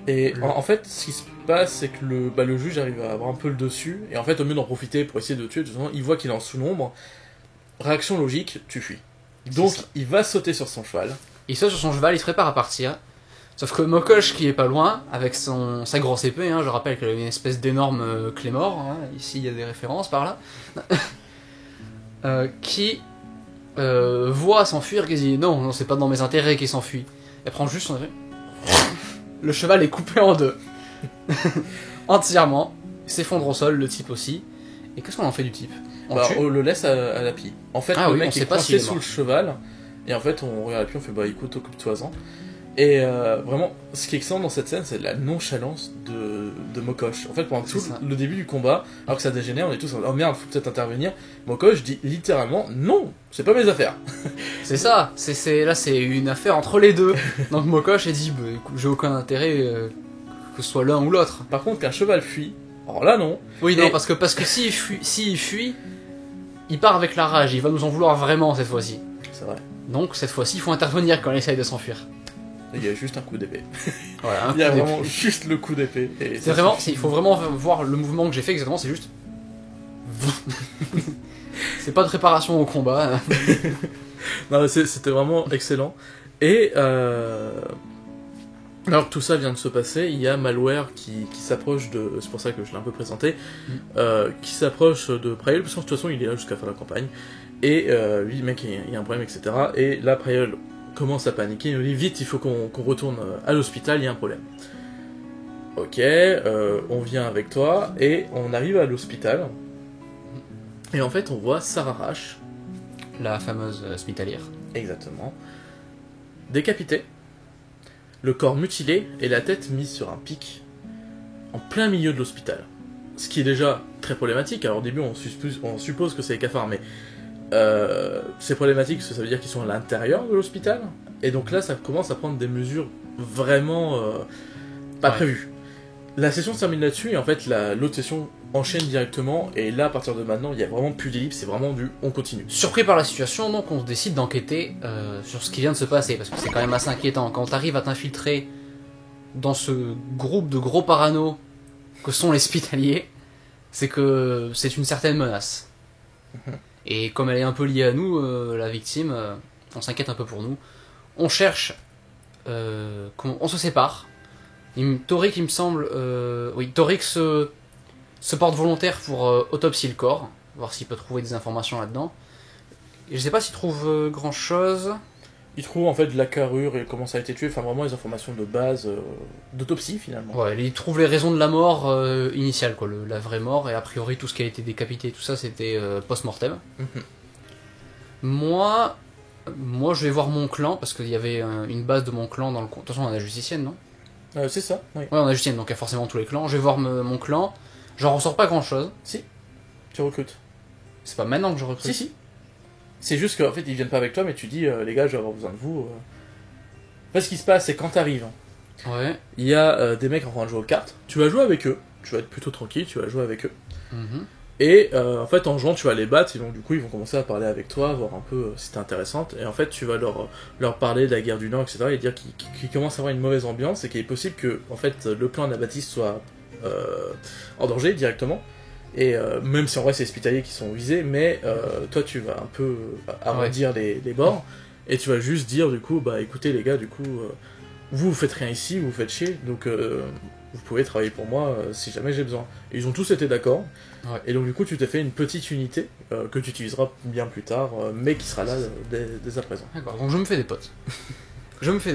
Et en fait, ce qui se passe, c'est que le juge arrive à avoir un peu le dessus, et en fait, au mieux d'en profiter pour essayer de tuer, il voit qu'il est en sous-nombre. Réaction logique, tu fuis. Donc, il va sauter sur son cheval. Il saute sur son cheval, il se prépare à partir. Sauf que Mokosh, qui est pas loin, avec sa grosse épée, je rappelle qu'elle avait une espèce d'énorme Claymore, ici il y a des références par là, qui voit s'enfuir, qui dit non, c'est pas dans mes intérêts qu'il s'enfuit. Elle prend juste son épée. Le cheval est coupé en deux. Entièrement. Il s'effondre au sol, le type aussi. Et qu'est-ce qu'on en fait du type? On le laisse à la pie. En fait, le mec est coincé sous le cheval. Et en fait, on regarde la pie, on fait bah écoute, occupe-toi-en. Et vraiment, ce qui est excellent dans cette scène, c'est la nonchalance de Mokosh. En fait, pendant tout le début du combat, alors que ça dégénère, on est tous en oh merde, faut peut-être intervenir. Mokosh dit littéralement non, c'est pas mes affaires. C'est ça, là c'est une affaire entre les deux. Donc Mokosh a dit bah, écoute, j'ai aucun intérêt que ce soit l'un ou l'autre. Par contre, qu'un cheval fuit, alors là non. Oui, non, parce que s'il fuit, il part avec la rage, il va nous en vouloir vraiment cette fois-ci. C'est vrai. Donc cette fois-ci, il faut intervenir quand il essaye de s'enfuir. Il y a juste un coup d'épée. Voilà, il y a vraiment juste le coup d'épée. C'est vraiment, il faut vraiment voir le mouvement que j'ai fait exactement, c'est juste. C'est pas de préparation au combat. Non, c'était vraiment excellent. Et Alors que tout ça vient de se passer, il y a Malware qui s'approche de... C'est pour ça que je l'ai un peu présenté. Qui s'approche de Priel, parce que de toute façon il est là jusqu'à la fin de la campagne. Et lui, mec, il y a un problème, etc. Et là, Priel commence à paniquer, il nous dit vite, il faut qu'on retourne à l'hôpital, il y a un problème. Ok, on vient avec toi, et on arrive à l'hôpital. Et en fait, on voit Sarah Rash. La fameuse hospitalière. Exactement. Décapitée. Le corps mutilé et la tête mise sur un pic en plein milieu de l'hôpital. Ce qui est déjà très problématique. Alors au début on suppose que c'est les cafards, mais c'est problématique parce que ça veut dire qu'ils sont à l'intérieur de l'hôpital. Et donc là ça commence à prendre des mesures vraiment pas prévues. La session se termine là-dessus et en fait l'autre session enchaîne directement. Et là à partir de maintenant il y a vraiment plus d'ellipse, c'est vraiment du on continue. Surpris par la situation, donc on décide d'enquêter sur ce qui vient de se passer, parce que c'est quand même assez inquiétant. Quand t'arrives à t'infiltrer dans ce groupe de gros parano que sont les hospitaliers, c'est que c'est une certaine menace. Et comme elle est un peu liée à nous, la victime, on s'inquiète un peu pour nous. On cherche, on se sépare. Torik, il me semble, Torik se porte volontaire pour autopsier le corps, voir s'il peut trouver des informations là-dedans. Et je sais pas s'il trouve grand chose. Il trouve en fait de la carrure et comment ça a été tué, enfin vraiment les informations de base d'autopsie finalement. Ouais, il trouve les raisons de la mort initiale, quoi, la vraie mort, et a priori tout ce qui a été décapité, tout ça c'était post-mortem. Moi, je vais voir mon clan, parce qu'il y avait une base de mon clan dans le coin. De toute façon, on a la justicienne, non ? C'est ça, oui. Ouais, on a la justicienne, donc il y a forcément tous les clans. Je vais voir mon clan. J'en ressors pas grand chose. Si, tu recrutes. C'est pas maintenant que je recrute. Si. C'est juste qu'en fait ils viennent pas avec toi, mais tu dis les gars, je vais avoir besoin de vous. En fait, ce qui se passe, c'est quand t'arrives, ouais. Il y a des mecs en train de jouer aux cartes. Tu vas jouer avec eux. Tu vas être plutôt tranquille, tu vas jouer avec eux. Et en fait, en jouant, tu vas les battre, et donc du coup, ils vont commencer à parler avec toi, voir un peu si t'es intéressante. Et en fait, tu vas leur parler de la guerre du Nord, etc. Et dire qu'ils commencent à avoir une mauvaise ambiance, et qu'il est possible que en fait, le plan Anabaptiste soit en danger directement. Et même si en vrai, c'est les hospitaliers qui sont visés, mais toi, tu vas un peu arrondir les bords, et tu vas juste dire, du coup, bah écoutez les gars, du coup, vous faites rien ici, vous faites chier, donc vous pouvez travailler pour moi si jamais j'ai besoin. Et ils ont tous été d'accord. Ouais. Et donc du coup tu t'es fait une petite unité que tu utiliseras bien plus tard, mais qui sera là dès à présent. D'accord, donc je me fais des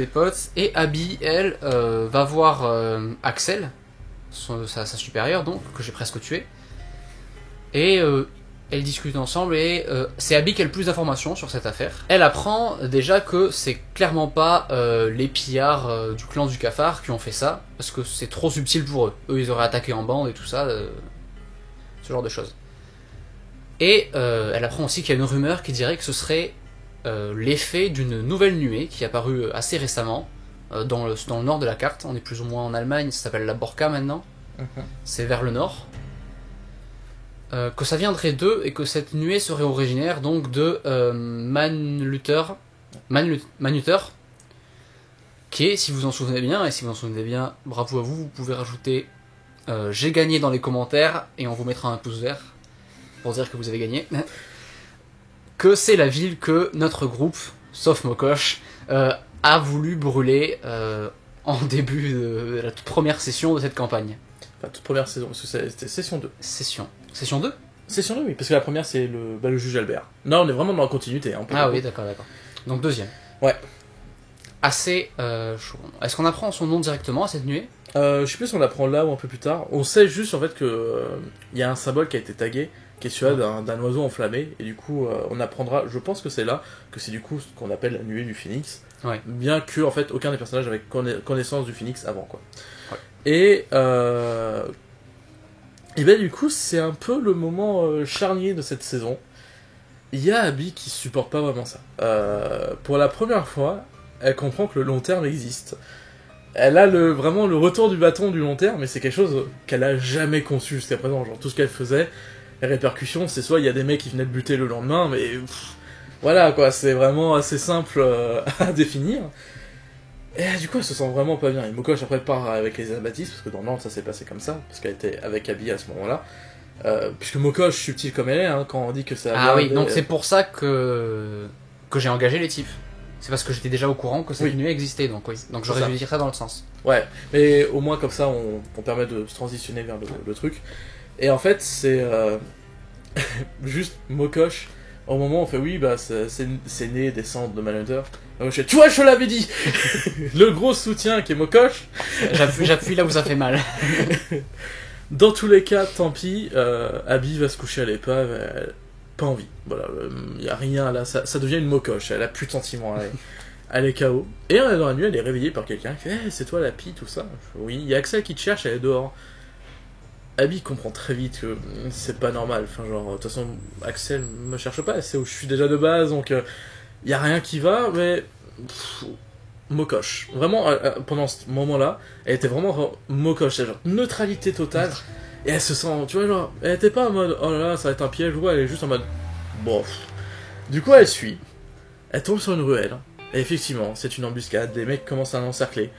potes. Et Abby, elle, va voir Axel, sa supérieure donc, que j'ai presque tué. Et elles discutent ensemble et c'est Abby qui a le plus d'informations sur cette affaire. Elle apprend déjà que c'est clairement pas les pillards du clan du cafard qui ont fait ça, parce que c'est trop subtil pour eux. Eux ils auraient attaqué en bande et tout ça, ce genre de choses. Et elle apprend aussi qu'il y a une rumeur qui dirait que ce serait l'effet d'une nouvelle nuée qui est apparue assez récemment dans le nord de la carte. On est plus ou moins en Allemagne, ça s'appelle la Borka maintenant. C'est vers le nord. Que ça viendrait d'eux et que cette nuée serait originaire donc de Manuter, qui est, si vous en souvenez bien, et si vous en souvenez bien, bravo à vous, vous pouvez rajouter j'ai gagné dans les commentaires et on vous mettra un pouce vert pour dire que vous avez gagné. Que c'est la ville que notre groupe, sauf Mokosh, a voulu brûler en début de la toute première session de cette campagne. Enfin, toute première saison, parce que c'était session 2. Session 2 ? Session 2, oui, parce que la première c'est le juge Albert. Là on est vraiment dans la continuité. Hein, oui, d'accord. Donc deuxième. Ouais. Assez chaud. Est-ce qu'on apprend son nom directement à cette nuée ? Je sais plus si on l'apprend là ou un peu plus tard. On sait juste en fait que y a un symbole qui a été tagué, qui est celui d'un oiseau enflammé, et du coup on apprendra, je pense que c'est là, que c'est du coup ce qu'on appelle la nuée du phénix. Ouais. Bien que en fait aucun des personnages avait connaissance du phénix avant quoi. Ouais. Et ben du coup c'est un peu le moment charnier de cette saison. Il y a Abby qui supporte pas vraiment ça. Pour la première fois, elle comprend que le long terme existe. Elle a vraiment le retour du bâton du long terme, mais c'est quelque chose qu'elle a jamais conçu jusqu'à présent. Genre tout ce qu'elle faisait, les répercussions, c'est soit il y a des mecs qui venaient de buter le lendemain, mais voilà quoi, c'est vraiment assez simple à définir. Et du coup elle se sent vraiment pas bien. Et Mokosh après part avec les Anabaptistes, parce que dans le Nord ça s'est passé comme ça, parce qu'elle était avec Abby à ce moment-là. Puisque Mokosh, subtile comme elle est, hein, quand on dit que ça... Ah oui, donc c'est pour ça que j'ai engagé les types. C'est parce que j'étais déjà au courant que cette nuée existait, donc oui. Donc j'aurais dû dire ça dans le sens. Ouais, mais au moins comme ça on permet de se transitionner vers le truc. Et en fait c'est juste Mokosh. Au moment où on fait oui, bah c'est né des cendres de Manhunter. Donc je fais, tu vois, je l'avais dit. Le gros soutien qui est Mokosh. J'appuie là où ça fait mal. Dans tous les cas, tant pis. Abby va se coucher à l'épave. Pas envie. Voilà, y a rien là. Ça devient une Mokosh. Elle a plus de sentiments. Elle est KO. Et dans la nuit, elle est réveillée par quelqu'un qui fait hey, c'est toi la pie, tout ça. Je fais, oui, il y a Axel qui te cherche, elle est dehors. Abby comprend très vite que c'est pas normal. Enfin, genre, de toute façon, Axel me cherche pas, c'est où je suis déjà de base, donc y a rien qui va, mais. Mokosh. Vraiment, pendant ce moment-là, elle était vraiment Mokosh, c'est genre neutralité totale. Et elle se sent, tu vois, genre, elle était pas en mode oh là là, ça va être un piège, ouais, elle est juste en mode bon. Du coup, elle suit. Elle tombe sur une ruelle. Et effectivement, c'est une embuscade, les mecs commencent à l'encercler.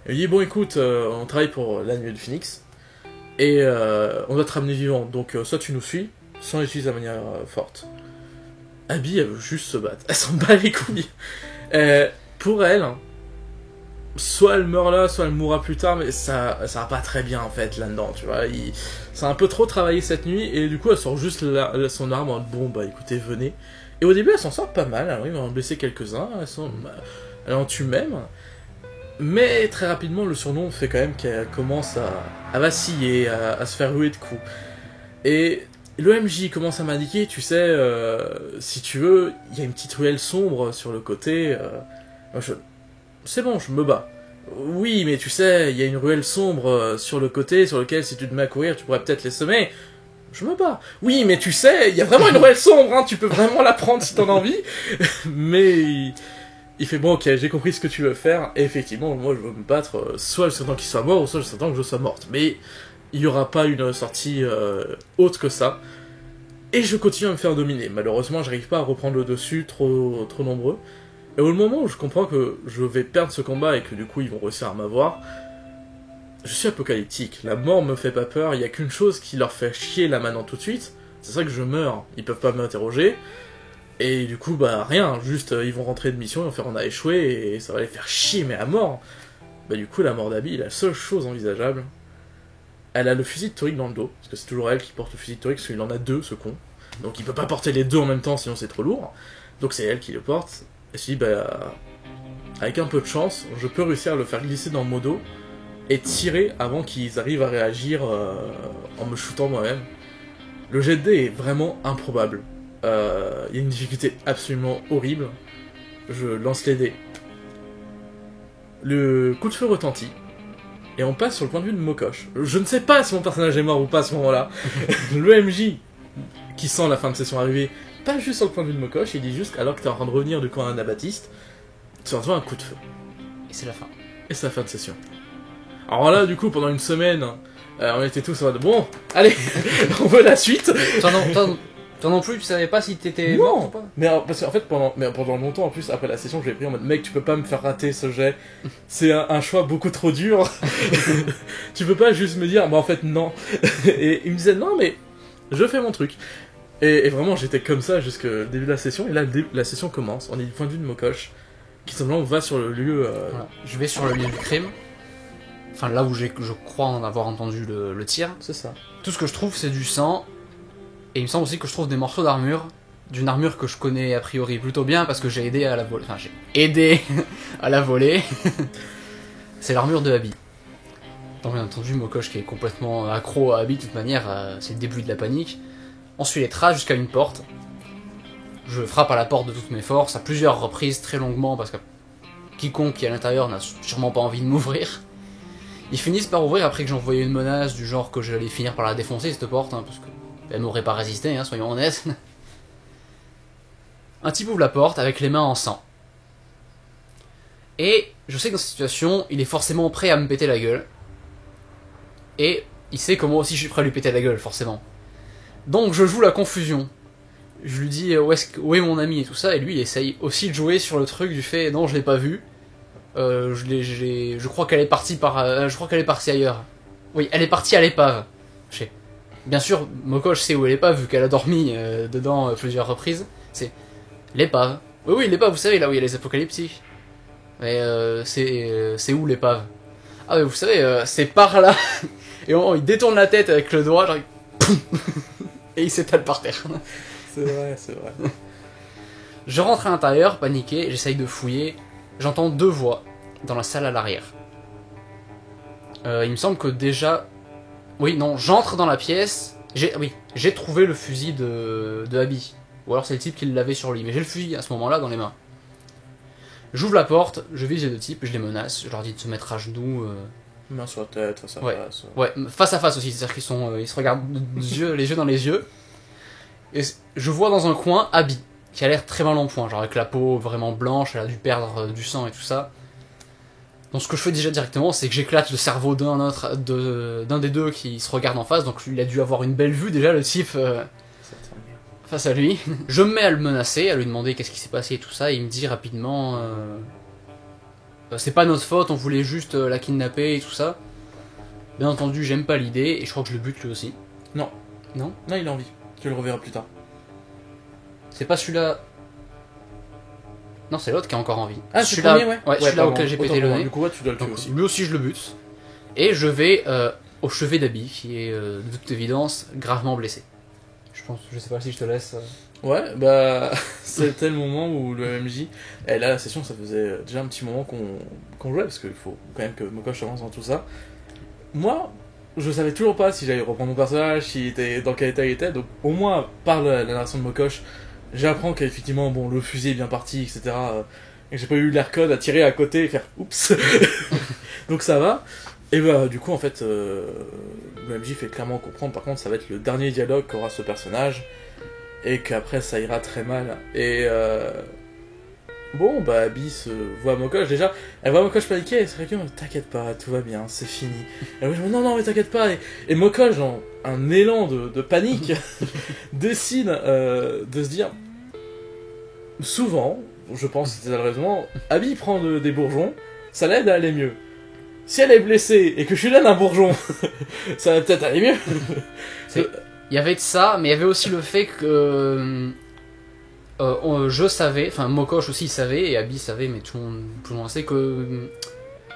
Elle dit bon, écoute, on travaille pour la nuit de Phoenix. Et on doit te ramener vivant, donc soit tu nous suis, soit on l'utilise de manière forte. Abby, elle veut juste se battre, elle s'en bat les couilles. Pour elle, soit elle meurt là, soit elle mourra plus tard, mais ça va pas très bien en fait là-dedans, tu vois. Ça a un peu trop travaillé cette nuit, et du coup elle sort juste son arme en bon bah écoutez, venez. Et au début elle s'en sort pas mal, alors ils vont en blesser quelques-uns, elle en tue même. Mais très rapidement, le surnom fait quand même qu'elle commence à vaciller, à se faire ruer de coups. Et l'OMJ commence à m'indiquer, tu sais, si tu veux, il y a une petite ruelle sombre sur le côté. C'est bon, je me bats. Oui, mais tu sais, il y a une ruelle sombre sur le côté, sur lequel si tu te mets à courir, tu pourrais peut-être les semer. Je me bats. Oui, mais tu sais, il y a vraiment une ruelle sombre, hein, tu peux vraiment la prendre si t'en as envie. Mais... Il fait bon, ok, j'ai compris ce que tu veux faire, et effectivement, moi je veux me battre, soit je s'attends qu'il soit mort, ou soit je s'attends que je sois morte. Mais il n'y aura pas une sortie autre que ça. Et je continue à me faire dominer. Malheureusement, j'arrive pas à reprendre le dessus, trop nombreux. Et au moment où je comprends que je vais perdre ce combat et que du coup ils vont réussir à m'avoir, je suis apocalyptique. La mort me fait pas peur, il y a qu'une chose qui leur fait chier là maintenant tout de suite, c'est ça que je meurs. Ils peuvent pas m'interroger. Et du coup, bah rien, juste ils vont rentrer de mission, ils vont faire on a échoué, et ça va les faire chier, mais à mort. Bah du coup, la mort d'Abby, la seule chose envisageable, elle a le fusil de Tariq dans le dos, parce que c'est toujours elle qui porte le fusil de Tariq, parce qu'il en a deux, ce con. Donc il peut pas porter les deux en même temps, sinon c'est trop lourd. Donc c'est elle qui le porte, et je dis, bah, avec un peu de chance, je peux réussir à le faire glisser dans mon dos, et tirer avant qu'ils arrivent à réagir en me shootant moi-même. Le jet de dés est vraiment improbable. Il y a une difficulté absolument horrible. Je lance les dés. Le coup de feu retentit. Et on passe sur le point de vue de Mokosh. Je ne sais pas si mon personnage est mort ou pas à ce moment-là. Le MJ, qui sent la fin de session arriver, pas juste sur le point de vue de Mokosh, il dit juste alors que t'es en train de revenir du camp d'Anabaptiste, tu reçois un coup de feu. Et c'est la fin. Et c'est la fin de session. Alors là, du coup, pendant une semaine, on était tous en mode bon, allez, on veut la suite. Toi non plus, tu savais pas si t'étais mort ou pas? Mais parce qu'en fait, pendant longtemps, en plus, après la session, je l'ai pris en mode mec, tu peux pas me faire rater ce jet. C'est un choix beaucoup trop dur. Tu peux pas juste me dire, bah en fait, non. Et il me disait, non, mais je fais mon truc. Et vraiment, j'étais comme ça jusqu'au début de la session. Et là, la session commence. On est du point de vue de Mokosh, qui simplement va sur le lieu. Voilà. Je vais sur le lieu du crime. Enfin, là où je crois en avoir entendu le tir. C'est ça. Tout ce que je trouve, c'est du sang. Et il me semble aussi que je trouve des morceaux d'armure, d'une armure que je connais a priori plutôt bien parce que j'ai aidé à la voler. Enfin, j'ai aidé à la voler. C'est l'armure de Abby. Donc bien entendu, Mokosh qui est complètement accro à Abby, de toute manière, c'est le début de la panique. On suit les traces jusqu'à une porte. Je frappe à la porte de toutes mes forces, à plusieurs reprises, très longuement, parce que quiconque qui est à l'intérieur n'a sûrement pas envie de m'ouvrir. Ils finissent par ouvrir après que j'ai envoyé une menace du genre que j'allais finir par la défoncer, cette porte, hein, parce que elle n'aurait pas résisté, hein, soyons honnêtes. Un type ouvre la porte avec les mains en sang. Et je sais que dans cette situation, il est forcément prêt à me péter la gueule. Et il sait que moi aussi je suis prêt à lui péter la gueule, forcément. Donc je joue la confusion. Je lui dis où est mon ami et tout ça, et lui il essaye aussi de jouer sur le truc du fait non, je l'ai pas vu. Je crois qu'elle est partie je crois qu'elle est partie ailleurs. Oui, elle est partie à l'épave. Je sais. Bien sûr, Mokosh sait où elle est l'épave, vu qu'elle a dormi dedans plusieurs reprises. C'est l'épave. Oui, oui, l'épave, vous savez, là où il y a les apocalyptiques. Mais c'est où l'épave? Ah, mais vous savez, c'est par là. Et il détourne la tête avec le doigt, genre, poum, et il s'étale par terre. C'est vrai, c'est vrai. Je rentre à l'intérieur, paniqué, j'essaye de fouiller. J'entends 2 voix dans la salle à l'arrière. Il me semble que déjà... Oui, non, j'entre dans la pièce. J'ai trouvé le fusil de Abby. Ou alors c'est le type qui l'avait sur lui. Mais j'ai le fusil à ce moment-là dans les mains. J'ouvre la porte, je vise les 2 types, je les menace. Je leur dis de se mettre à genoux. Main sur la tête, face à face. Ouais, face à face aussi. C'est-à-dire qu'ils ils se regardent les yeux dans les yeux. Et je vois dans un coin Abby, qui a l'air très mal en point. Genre avec la peau vraiment blanche, elle a dû perdre du sang et tout ça. Donc ce que je fais déjà directement, c'est que j'éclate le cerveau d'un des 2 qui se regarde en face. Donc il a dû avoir une belle vue déjà, le type face à lui. Je me mets à le menacer, à lui demander qu'est-ce qui s'est passé et tout ça. Et il me dit rapidement c'est pas notre faute, on voulait juste la kidnapper et tout ça. Bien entendu, j'aime pas l'idée et je crois que je le bute lui aussi. Non. Non, Il a envie. Tu le reverras plus tard. c'est pas celui-là. Non, c'est l'autre qui a encore envie. Ah, c'est le premier, ouais. Ouais, celui-là auquel j'ai pété le nez. Du coup, tu dois le tuer Donc, aussi. lui aussi, je le bute. Et je vais au chevet d'Abby, qui est de toute évidence gravement blessé. Je sais pas si je te laisse. Ouais, bah, c'était le moment où le MJ. Et là, la session, ça faisait déjà un petit moment qu'on jouait, parce qu'il faut quand même que Mokosh avance dans tout ça. Moi, je savais toujours pas si j'allais reprendre mon personnage, dans quel état il était, donc au moins, par la narration de Mokosh, j'apprends qu'effectivement, bon, le fusil est bien parti, etc. Et j'ai pas eu l'air code à tirer à côté et faire oups. Donc ça va. Et bah, du coup, en fait, le MJ fait clairement comprendre, par contre, ça va être le dernier dialogue qu'aura ce personnage, et qu'après ça ira très mal. Et bon, bah, Abby se voit Mokosh, déjà, elle voit Mokosh paniquer, elle se réclame, t'inquiète pas, tout va bien, c'est fini. Et moi, je me dis, non, mais t'inquiète pas. Et Mokosh, dans un élan de panique, décide de se dire, souvent, je pense que c'était le raison, Abby prend des bourgeons, ça l'aide à aller mieux. Si elle est blessée et que je suis là d'un bourgeon, ça va peut-être aller mieux. Il y avait de ça, mais il y avait aussi le fait que je savais, enfin Mokosh aussi savait, et Abby savait, mais tout le monde sait que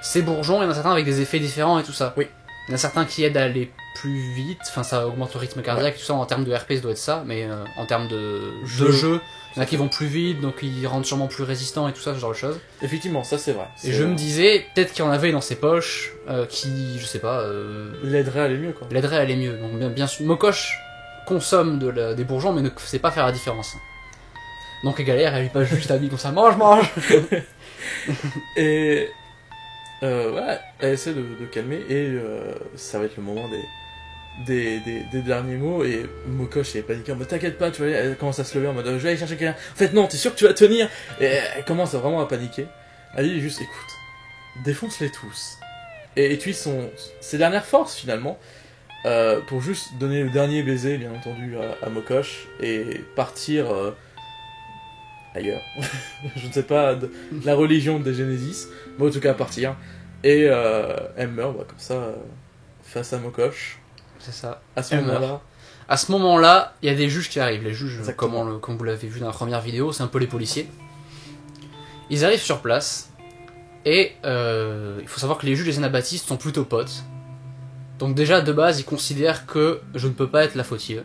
ces bourgeons, il y en a certains avec des effets différents et tout ça. Oui. Il y en a certains qui aident à aller plus vite, enfin ça augmente le rythme cardiaque, tout ça en termes de RP ça doit être ça, mais en termes de jeu, il y en a qui vont plus vite, donc ils rendent sûrement plus résistants et tout ça, ce genre de choses. Effectivement, ça c'est vrai. Et je me disais, peut-être qu'il y en avait dans ses poches qui, je sais pas, l'aiderait à aller mieux, quoi. l'aiderait à aller mieux. Donc bien sûr, Mokosh consomme des bourgeons, mais ne sait pas faire la différence. Donc galère, elle lui passe juste Abby comme ça, mange. Et ouais, elle essaie de calmer, et ça va être le moment des derniers mots, et Mokosh est paniqué en mode t'inquiète pas, tu vois, elle commence à se lever en mode je vais aller chercher quelqu'un. En fait non, t'es sûr que tu vas tenir? Et elle commence vraiment à paniquer. Elle dit juste écoute, défonce-les tous. Et utilise ses dernières forces finalement pour juste donner le dernier baiser bien entendu à Mokosh et partir ailleurs. Je ne sais pas de la religion des Genesis, mais en tout cas partir. Et elle meurt comme ça face à Mokosh. C'est ça. À ce moment-là, il y a des juges qui arrivent. Les juges, Exactement. comme vous l'avez vu dans la première vidéo, c'est un peu les policiers. Ils arrivent sur place, et il faut savoir que les juges et les anabaptistes sont plutôt potes. Donc déjà, de base, ils considèrent que je ne peux pas être la fautive.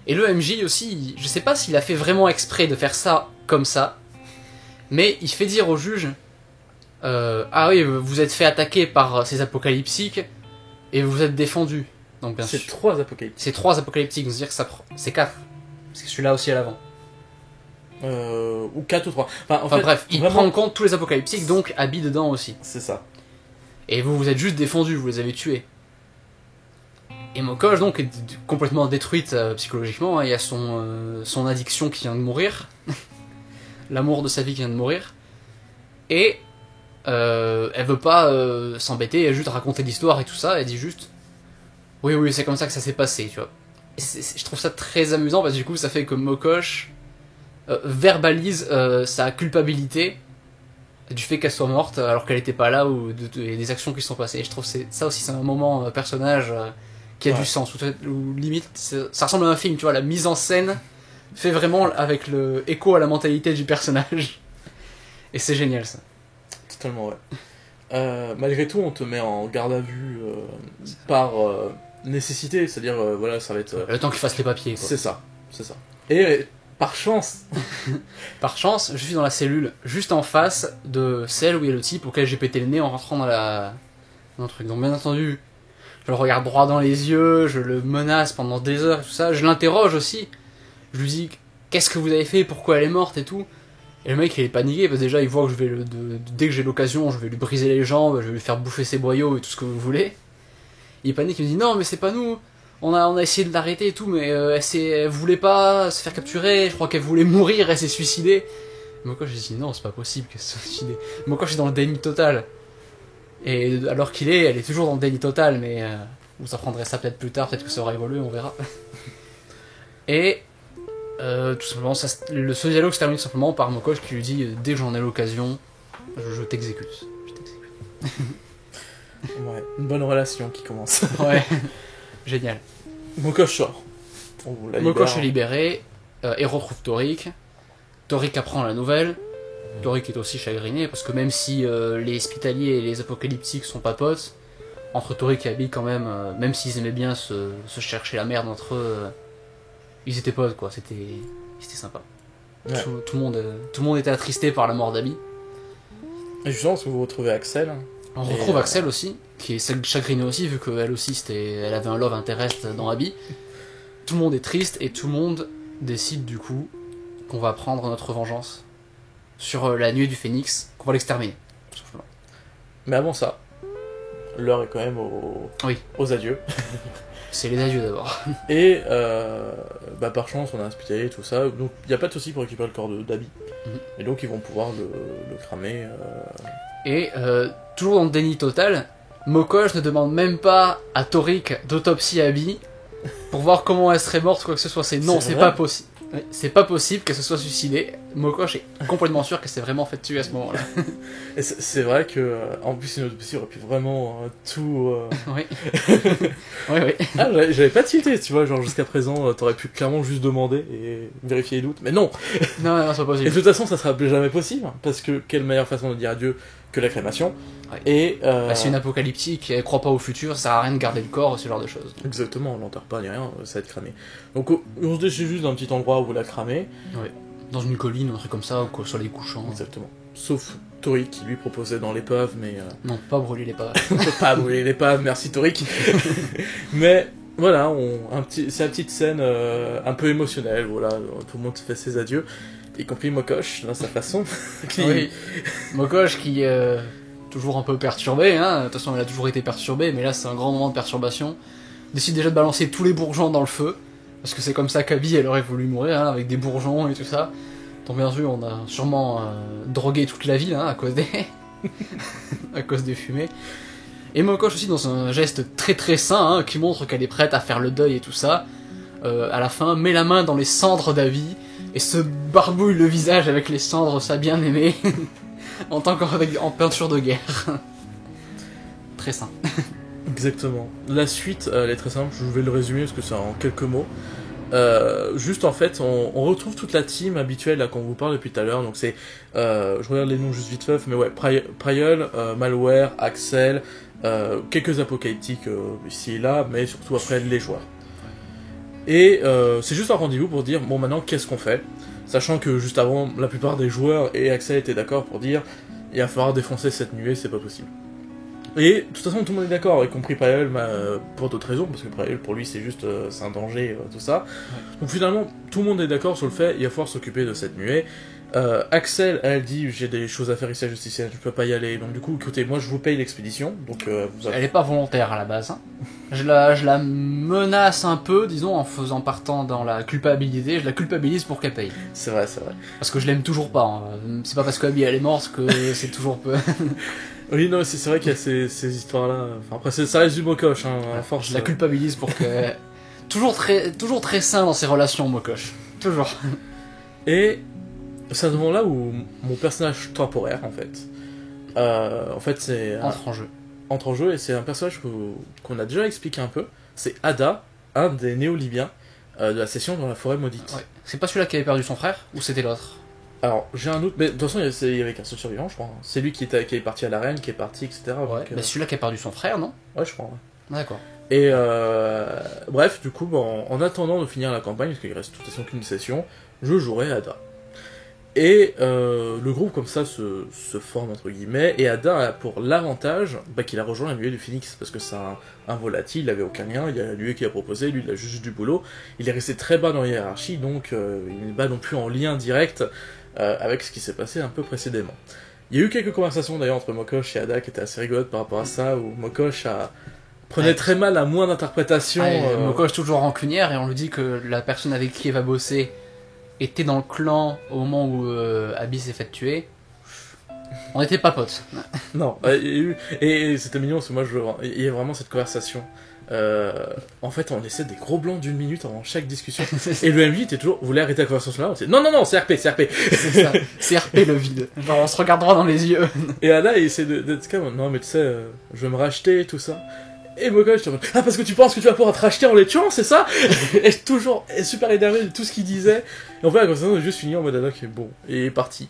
Et le MJ aussi, je sais pas s'il a fait vraiment exprès de faire ça comme ça, mais il fait dire aux juges ah oui, vous êtes fait attaquer par ces apocalyptiques, et vous êtes défendu. Donc bien sûr. C'est 3 apocalyptiques. C'est 3 apocalyptiques, donc c'est-à-dire que c'est 4. Parce que celui-là aussi à l'avant. Ou 4 ou 3. Enfin fait, bref, il vraiment, prend en compte tous les apocalyptiques, donc Abby dedans aussi. c'est ça. Et vous êtes juste défendus, vous les avez tués. Et Mokosh donc est complètement détruite psychologiquement, hein. Il y a son addiction qui vient de mourir. L'amour de sa vie qui vient de mourir. Et elle veut pas s'embêter, elle juste raconter l'histoire et tout ça, elle dit juste oui c'est comme ça que ça s'est passé, tu vois. Et je trouve ça très amusant parce que du coup ça fait que Mokosh verbalise sa culpabilité du fait qu'elle soit morte alors qu'elle était pas là, ou des actions qui se sont passées. Et je trouve que ça aussi c'est un moment personnage qui a du sens, ou limite ça ressemble à un film, tu vois, la mise en scène fait vraiment avec le écho à la mentalité du personnage. Et c'est génial ça. Totalement, ouais. Malgré tout, on te met en garde à vue par nécessité, c'est-à-dire, voilà, ça va être... Le temps qu'il fasse les papiers, quoi. C'est ça. Et par chance, Par chance, je suis dans la cellule juste en face de celle où il y a le type auquel j'ai pété le nez en rentrant dans le truc. Donc bien entendu, je le regarde droit dans les yeux, je le menace pendant des heures, tout ça. Je l'interroge aussi. Je lui dis qu'est-ce que vous avez fait, pourquoi elle est morte et tout. Et le mec il est paniqué parce que déjà il voit que dès que j'ai l'occasion, je vais lui briser les jambes, je vais lui faire bouffer ses boyaux et tout ce que vous voulez. Il panique, il me dit non mais c'est pas nous. On a essayé de l'arrêter et tout, mais elle voulait pas se faire capturer, je crois qu'elle voulait mourir, elle s'est suicidée. Mokosh, j'ai dit non, c'est pas possible qu'elle se soit suicidée. Mokosh est dans le déni total. Et alors elle est toujours dans le déni total, mais vous apprendrez ça peut-être plus tard, peut-être que ça aura évolué, on verra. Et tout simplement, ce dialogue se termine simplement par Mokosh qui lui dit dès que j'en ai l'occasion, je t'exécute. Ouais, une bonne relation qui commence. Ouais, génial. Mokosh sort. Mokosh est libéré et retrouve Torik. Torik apprend la nouvelle. Torik est aussi chagriné parce que même si les hospitaliers et les apocalyptiques sont pas potes, entre Torik et Abby quand même s'ils aimaient bien se chercher la merde entre eux, ils étaient potes quoi, c'était sympa. Ouais. Tout le monde était attristé par la mort d'Abby. Et justement, parce que vous retrouvez Axel. On retrouve Axel aussi, qui est chagriné aussi, vu qu'elle aussi elle avait un love interest dans Abby. Tout le monde est triste et tout le monde décide du coup qu'on va prendre notre vengeance sur la nuée du Phénix, qu'on va l'exterminer, tout simplement. Mais avant ça, l'heure est quand même aux adieux. C'est les adieux d'abord. Et par chance, on a un hospitalier et tout ça, donc il n'y a pas de souci pour récupérer le corps d'Abby. Et donc ils vont pouvoir le cramer. Et toujours dans le déni total, Mokosh ne demande même pas à Torik d'autopsie Abby pour voir comment elle serait morte, quoi que ce soit. C'est pas possible. C'est pas possible qu'elle se soit suicidée. Mokosh est complètement sûr qu'elle s'est vraiment fait tuer à ce moment-là. Et c'est vrai que, en plus, une autopsie aurait pu vraiment tout. Oui. Oui. Ah, j'avais pas tilté, tu vois, genre jusqu'à présent, t'aurais pu clairement juste demander et vérifier les doutes, mais non. Non, c'est pas possible. Et de toute façon, ça sera jamais possible, parce que quelle meilleure façon de dire adieu que la crémation. Ouais. Et c'est une apocalyptique, elle croit pas au futur, ça sert à rien de garder le corps, ce genre de choses. Exactement, on l'enterre pas ni rien, ça va être cramé. Donc on se décide juste d'un petit endroit où vous la cramez. Ouais. Dans une colline, un truc comme ça, ou quoi, sur les couchants. Exactement. Sauf Torik qui lui proposait dans l'épave, mais. Non, pas brûler l'épave. On peut pas brûler l'épave, merci Torik. Mais voilà, c'est la petite scène un peu émotionnelle, voilà, tout le monde fait ses adieux, y compris Mokosh dans sa façon. Oui. Mokosh qui toujours un peu perturbé, hein. De toute façon elle a toujours été perturbée, mais là c'est un grand moment de perturbation. Décide déjà de balancer tous les bourgeons dans le feu, parce que c'est comme ça qu'Abby elle aurait voulu mourir, hein, avec des bourgeons et tout ça. Donc bien sûr on a sûrement drogué toute la ville, hein, à cause des à cause des fumées. Et Mokosh aussi dans un geste très très sain, hein, qui montre qu'elle est prête à faire le deuil et tout ça. À la fin, met la main dans les cendres d'Abby et se barbouille le visage avec les cendres de sa bien-aimée en tant en peinture de guerre. Très sain. Exactement. La suite, elle est très simple, je vais le résumer parce que c'est en quelques mots. Juste en fait, on retrouve toute la team habituelle là qu'on vous parle depuis tout à l'heure. Donc c'est, je regarde les noms juste vite fait, mais ouais, Priol, Malware, Axel, quelques apocalyptiques ici et là, mais surtout après les joueurs. Et c'est juste un rendez-vous pour dire bon maintenant qu'est-ce qu'on fait, sachant que juste avant la plupart des joueurs et Axel étaient d'accord pour dire il va falloir défoncer cette nuée, c'est pas possible. Et de toute façon tout le monde est d'accord, y compris Priol pour d'autres raisons, parce que Priol pour lui c'est juste c'est un danger, tout ça. Ouais. Donc finalement tout le monde est d'accord sur le fait il va falloir s'occuper de cette nuée. Axel elle dit j'ai des choses à faire ici à Justicienne, je peux pas y aller, donc du coup écoutez moi je vous paye l'expédition. Donc elle est pas volontaire à la base, hein. Je la menace un peu, disons, en partant dans la culpabilité, je la culpabilise pour qu'elle paye. C'est vrai. Parce que je l'aime toujours pas, hein. C'est pas parce qu'Abby elle est morte que c'est toujours peu. Oui, non, c'est vrai qu'il y a ces histoires-là. Enfin, après, ça reste du Mokosh, hein, à force. Je la culpabilise pour que. toujours très sain dans ses relations, Mokosh. Toujours. Et c'est à ce moment-là où mon personnage temporaire, en fait, c'est. Entre en jeu, et c'est un personnage qu'on a déjà expliqué un peu. C'est Ada, un des néo-libyens, de la session dans la forêt maudite. Ouais. C'est pas celui-là qui avait perdu son frère, ou c'était l'autre? Alors, j'ai un doute, mais de toute façon, il y avait qu'un seul survivant, je crois. C'est lui qui est parti à l'arène, qui est parti, etc. Ouais, donc, bah celui-là qui a perdu son frère, non? ouais, je crois. Ouais. D'accord. Et bref, du coup, bon, en attendant de finir la campagne, parce qu'il reste de toute façon qu'une session, je jouerai Ada. Et le groupe comme ça se forme entre guillemets, et Ada a pour l'avantage qu'il a rejoint la nuée du Phénix, parce que c'est un volatile, il n'avait aucun lien, il y a la nuée qui a proposé, lui il a juste du boulot, il est resté très bas dans la hiérarchie, donc il n'est pas non plus en lien direct avec ce qui s'est passé un peu précédemment. Il y a eu quelques conversations d'ailleurs entre Mokosh et Ada qui étaient assez rigolotes par rapport à ça, où Mokosh prenait très mal à moins d'interprétation. Mokosh toujours rancunière, et on lui dit que la personne avec qui elle va bosser était dans le clan au moment où Abby s'est fait tuer. On n'était pas potes. Non, et c'était mignon parce que moi il y a vraiment cette conversation. En fait, on essaie des gros blancs d'une minute avant chaque discussion. Et le MJ était toujours, vous voulez arrêter la conversation là? On dit, non, c'est RP. C'est ça, c'est RP le vide. Genre on se regarde droit dans les yeux. Et Anna, il essaie d'être calme. Non, mais tu sais, je vais me racheter, tout ça. Et Mokosh, je te dis, ah, parce que tu penses que tu vas pouvoir te racheter en les tuant, c'est ça? Et toujours super énervé de tout ce qu'il disait. Et en fait, la conversation est juste finie en mode Anna qui est bon. Et est parti.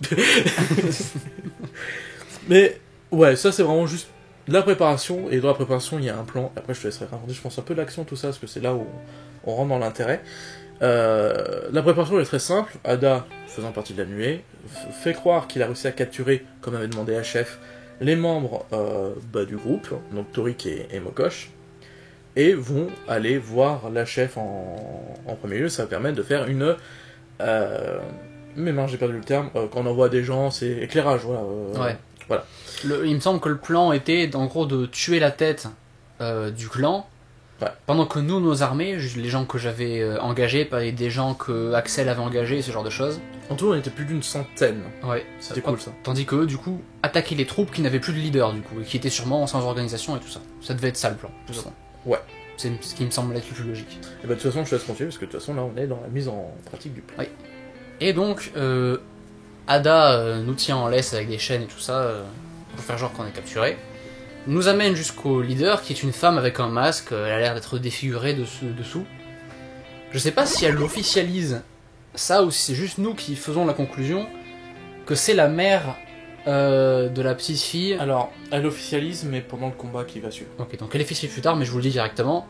Mais, ouais, ça c'est vraiment juste la préparation. Et dans la préparation, il y a un plan. Après, je te laisserai raconter, je pense, un peu l'action, tout ça, parce que c'est là où on rentre dans l'intérêt. La préparation est très simple. Ada, faisant partie de la nuée, fait croire qu'il a réussi à capturer, comme avait demandé la chef, les membres du groupe, donc Torik et Mokosh, et vont aller voir la chef en premier lieu. Ça va permettre de faire une... mais non, j'ai perdu le terme. Quand on envoie des gens, c'est éclairage, voilà. Ouais. Voilà. Il me semble que le plan était, en gros, de tuer la tête du clan, ouais. Pendant que nous, nos armées, les gens que j'avais engagés, des gens que Axel avait engagés, ce genre de choses. En tout, on était plus d'une centaine. Ouais. C'était cool, ça. Tandis que, du coup, attaquer les troupes qui n'avaient plus de leader, du coup, et qui étaient sûrement sans organisation et tout ça. Ça devait être ça, le plan, de toute façon. Ouais. C'est ce qui me semble être le plus logique. Et de toute façon, je te laisse continuer, parce que de toute façon, là, on est dans la mise en pratique du plan. Oui. Et donc, Ada nous tient en laisse avec des chaînes et tout ça, pour faire genre qu'on est capturé. Nous amène jusqu'au leader, qui est une femme avec un masque, elle a l'air d'être défigurée dessous. Je sais pas si elle officialise ça, ou si c'est juste nous qui faisons la conclusion que c'est la mère de la petite fille. Alors, elle officialise, mais pendant le combat qui va suivre. Ok, donc elle officialise plus tard, mais je vous le dis directement.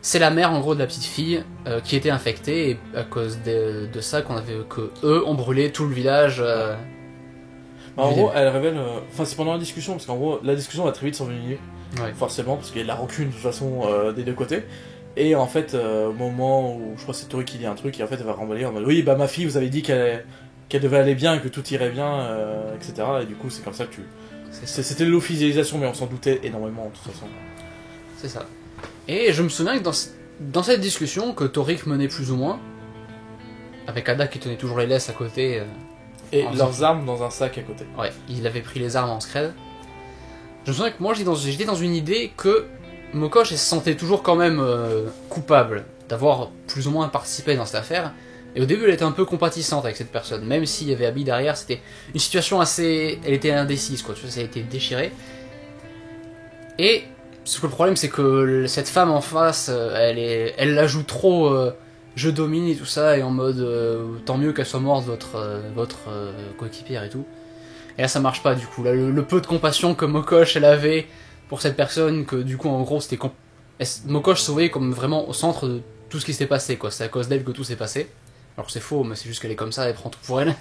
C'est la mère, en gros, de la petite fille qui était infectée, et à cause de ça, que eux ont brûlé tout le village. En gros, elle révèle... Enfin, c'est pendant la discussion, parce qu'en gros, la discussion va très vite s'envenimer. Ouais. Forcément, parce qu'il y a de la rancune, de toute façon, des deux côtés. Et en fait, au moment où, je crois que c'est Tori qui dit un truc, et en fait, elle va remballer en mode, oui, bah ma fille, vous avez dit qu'elle devait aller bien, et que tout irait bien, etc. Et du coup, c'est comme ça que c'était l'officialisation, mais on s'en doutait énormément, de toute façon. C'est ça. Et je me souviens que dans cette discussion, que Torik menait plus ou moins, avec Ada qui tenait toujours les laisses à côté... et leurs armes dans un sac à côté. Ouais, il avait pris les armes en scred. Je me souviens que moi, j'étais dans une idée que Mokosh se sentait toujours quand même coupable d'avoir plus ou moins participé dans cette affaire. Et au début, elle était un peu compatissante avec cette personne, même s'il y avait Abby derrière. C'était une situation assez... Elle était indécise, quoi. Tu vois, ça a été déchiré. Et ce que le problème, c'est que cette femme en face, elle la joue trop... je domine et tout ça, et en mode tant mieux qu'elle soit morte, votre coéquipière et tout. Et là, ça marche pas, du coup. Là, le peu de compassion que Mokosh, elle avait pour cette personne, que du coup, en gros, c'était... Mokosh se voyait comme vraiment au centre de tout ce qui s'était passé, quoi. C'est à cause d'elle que tout s'est passé. Alors c'est faux, mais c'est juste qu'elle est comme ça, elle prend tout pour elle.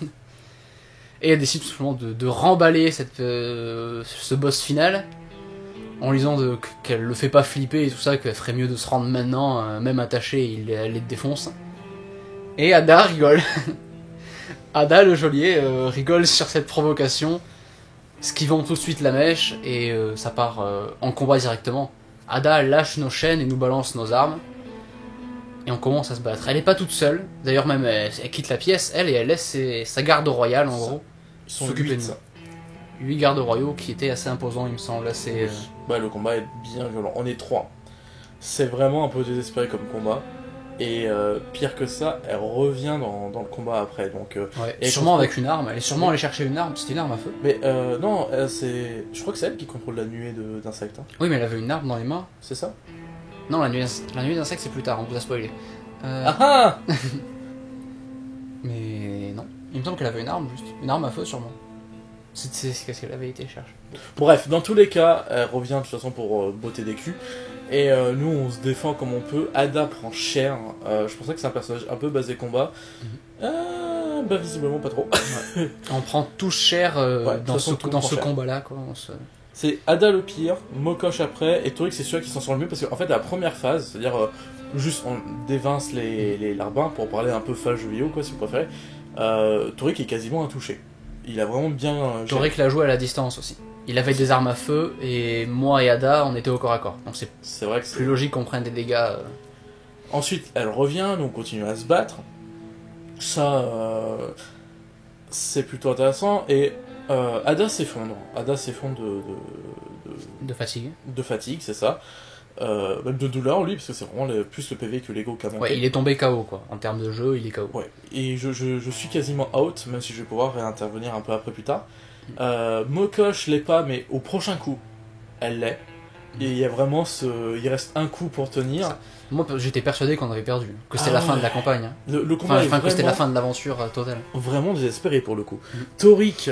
Et elle décide tout simplement de remballer ce boss final, en lui disant qu'elle le fait pas flipper et tout ça, qu'elle ferait mieux de se rendre maintenant, même attachée, elle les défonce. Et Ada rigole. Ada, le geôlier, rigole sur cette provocation, esquivant tout de suite la mèche, et ça part en combat directement. Ada lâche nos chaînes et nous balance nos armes, et on commence à se battre. Elle est pas toute seule, d'ailleurs même elle quitte la pièce, et elle laisse sa garde royale, en gros, s'occuper de nous. 8 gardes royaux qui étaient assez imposants, il me semble, assez... Bah, le combat est bien violent, on est 3. C'est vraiment un peu désespéré comme combat. Et pire que ça, elle revient dans le combat après. Donc, ouais, et sûrement avec une arme, elle est sûrement allée chercher une arme, c'était une arme à feu. Mais non, je crois que c'est elle qui contrôle la nuée d'insectes. Hein. Oui, mais elle avait une arme dans les mains. C'est ça? Non, la nuée d'insectes c'est plus tard, on vous a spoilé. Ah ah. Mais non. Il me semble qu'elle avait une arme, juste. Une arme à feu, sûrement. C'est ce qu'elle avait été chercher. Bref, dans tous les cas, elle revient de toute façon pour botter des culs. Et nous, on se défend comme on peut. Ada prend cher. Je pensais que c'est un personnage un peu basé combat. Bah, visiblement pas trop. On prend tout cher Ouais, dans ce cher. combat-là, quoi. C'est Ada le pire, Mokosh après, et Torik c'est sûr qu'ils s'en sortent le mieux parce qu'en fait la première phase, c'est-à-dire juste on dévince les larbins pour parler un peu phase jeu vidéo quoi si vous préférez, Torik est quasiment intouché. Il a vraiment bien... géré. Torik l'a joué à la distance aussi. Il avait des armes à feu et moi et Ada on était au corps à corps. Donc c'est vrai que plus logique qu'on prenne des dégâts. Ensuite elle revient, donc on continue à se battre. Ça c'est plutôt intéressant et Ada s'effondre. Ada s'effondre De fatigue. de fatigue, c'est ça. Même de douleur, lui, parce que c'est vraiment plus le PV que l'ego qui a manqué. Ouais, il est tombé KO, quoi. En termes de jeu, il est KO. Ouais, et je suis quasiment out, même si je vais pouvoir réintervenir un peu après plus tard. Mokosh l'est pas, mais au prochain coup, elle l'est. Et il y a vraiment il reste un coup pour tenir. Moi, j'étais persuadé qu'on avait perdu, que c'était la fin de la campagne. Hein. Le combat est que c'était la fin de l'aventure totale. Vraiment désespéré pour le coup. Torik,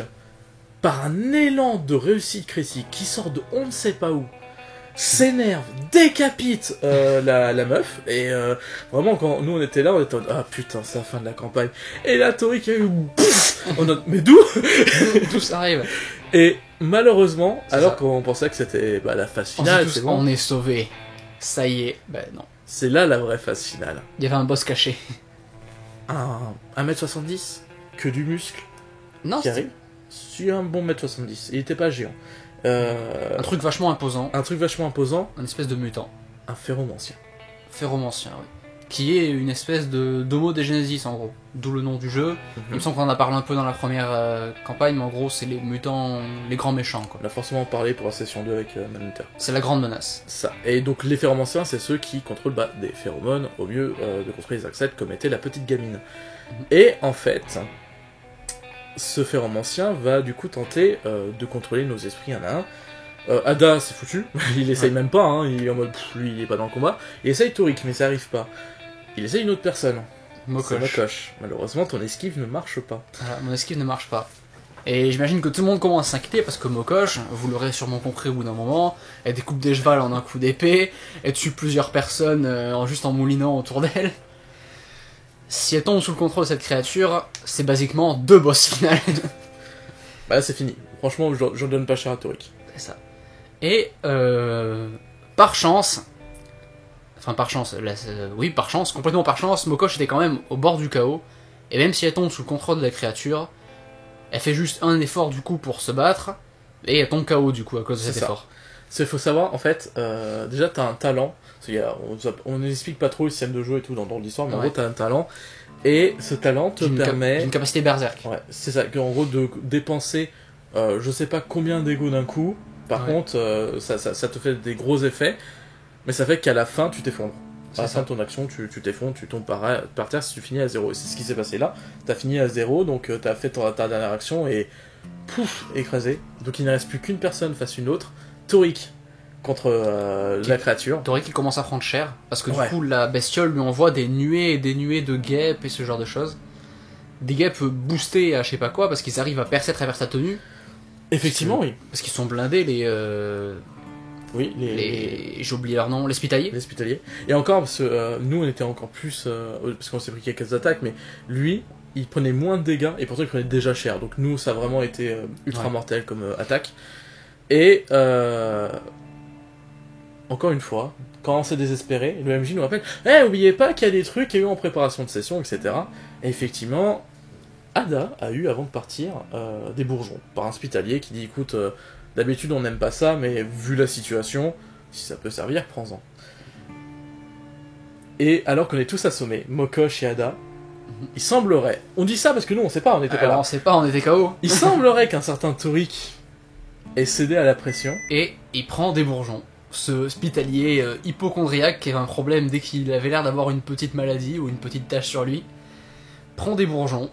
par un élan de réussite critique, qui sort de on ne sait pas où, s'énerve, décapite la meuf, et vraiment quand nous on était là, on était en ah putain c'est la fin de la campagne, et là Torik a eu mais d'où tout ça arrive. Et malheureusement, alors qu'on pensait que c'était la phase finale, c'est bon. On est sauvés, ça y est, non. C'est là la vraie phase finale. Il y avait un boss caché. 1m70, que du muscle, non, qui arrive sur un bon 1m70, il était pas géant. Un truc vachement imposant. Un truc vachement imposant. Un espèce de mutant. Un ferromancien. Ferromancien, oui. Qui est une espèce d'homo de Genesis en gros. D'où le nom du jeu. Il me semble qu'on en a parlé un peu dans la première campagne, mais en gros c'est les mutants, les grands méchants quoi. On a forcément parlé pour la session 2 avec Manhunter. C'est la grande menace. Ça. Et donc les ferromanciens, c'est ceux qui contrôlent des phéromones au mieux de contrôler les insectes comme était la petite gamine. Et en fait, ce ferromancien va du coup tenter de contrôler nos esprits un à un. Ada c'est foutu, il essaye même pas, hein. Il est en mode lui il est pas dans le combat. Il essaye Torik mais ça arrive pas. Il essaye une autre personne. Mokosh. Malheureusement ton esquive ne marche pas. Voilà, mon esquive ne marche pas. Et j'imagine que tout le monde commence à s'inquiéter parce que Mokosh, vous l'aurez sûrement compris au bout d'un moment, elle découpe des chevals en un coup d'épée, elle tue plusieurs personnes juste en moulinant autour d'elle. Si elle tombe sous le contrôle de cette créature, c'est basiquement 2 boss finales. Bah là c'est fini. Franchement je donne pas cher à Torik. C'est ça. Et par chance, complètement par chance, Mokosh était quand même au bord du chaos, et même si elle tombe sous le contrôle de la créature, elle fait juste un effort du coup pour se battre, et elle tombe KO du coup à cause de cet effort. Il faut savoir, en fait, déjà t'as un talent, on n'explique pas trop le système de jeu et tout dans l'histoire, mais en gros t'as un talent, et ce talent te permet... une capacité berserk. Ouais, c'est ça, en gros de dépenser je sais pas combien d'ego d'un coup, par contre ça te fait des gros effets, mais ça fait qu'à la fin tu t'effondres. À la fin de ton action, tu t'effondres, tu tombes par terre si tu finis à 0. Et c'est ce qui s'est passé là. T'as fini à 0, donc t'as fait ta dernière action et pouf, écrasé. Donc il ne reste plus qu'une personne face à une autre. Torik contre la créature. Torik qui commence à prendre cher, parce que du coup la bestiole lui envoie des nuées et des nuées de guêpes et ce genre de choses. Des guêpes boostés à je sais pas quoi, parce qu'ils arrivent à percer à travers sa tenue. Effectivement, oui. Parce qu'ils sont blindés, j'ai oublié leur nom, les Spitaliers. Les Spitaliers. Et encore, parce que nous on était encore plus... parce qu'on s'est pris quelques attaques, mais lui, il prenait moins de dégâts, et pourtant il prenait déjà cher. Donc nous, ça a vraiment été ultra mortel comme attaque. Et encore une fois, quand on s'est désespéré, le MJ nous rappelle « oubliez pas qu'il y a des trucs qu'il y a eu en préparation de session, etc. » Et effectivement, Ada a eu, avant de partir, des bourgeons, par un Spitalier qui dit « Écoute, d'habitude on n'aime pas ça, mais vu la situation, si ça peut servir, prends-en. » Et alors qu'on est tous assommés, Mokosh et Ada, il semblerait, on dit ça parce que nous on sait pas, on était pas là. On sait pas, on était KO. Il semblerait qu'un certain Torik ait cédé à la pression. Et il prend des bourgeons. Ce Spitalier hypochondriaque qui avait un problème dès qu'il avait l'air d'avoir une petite maladie ou une petite tache sur lui, prend des bourgeons.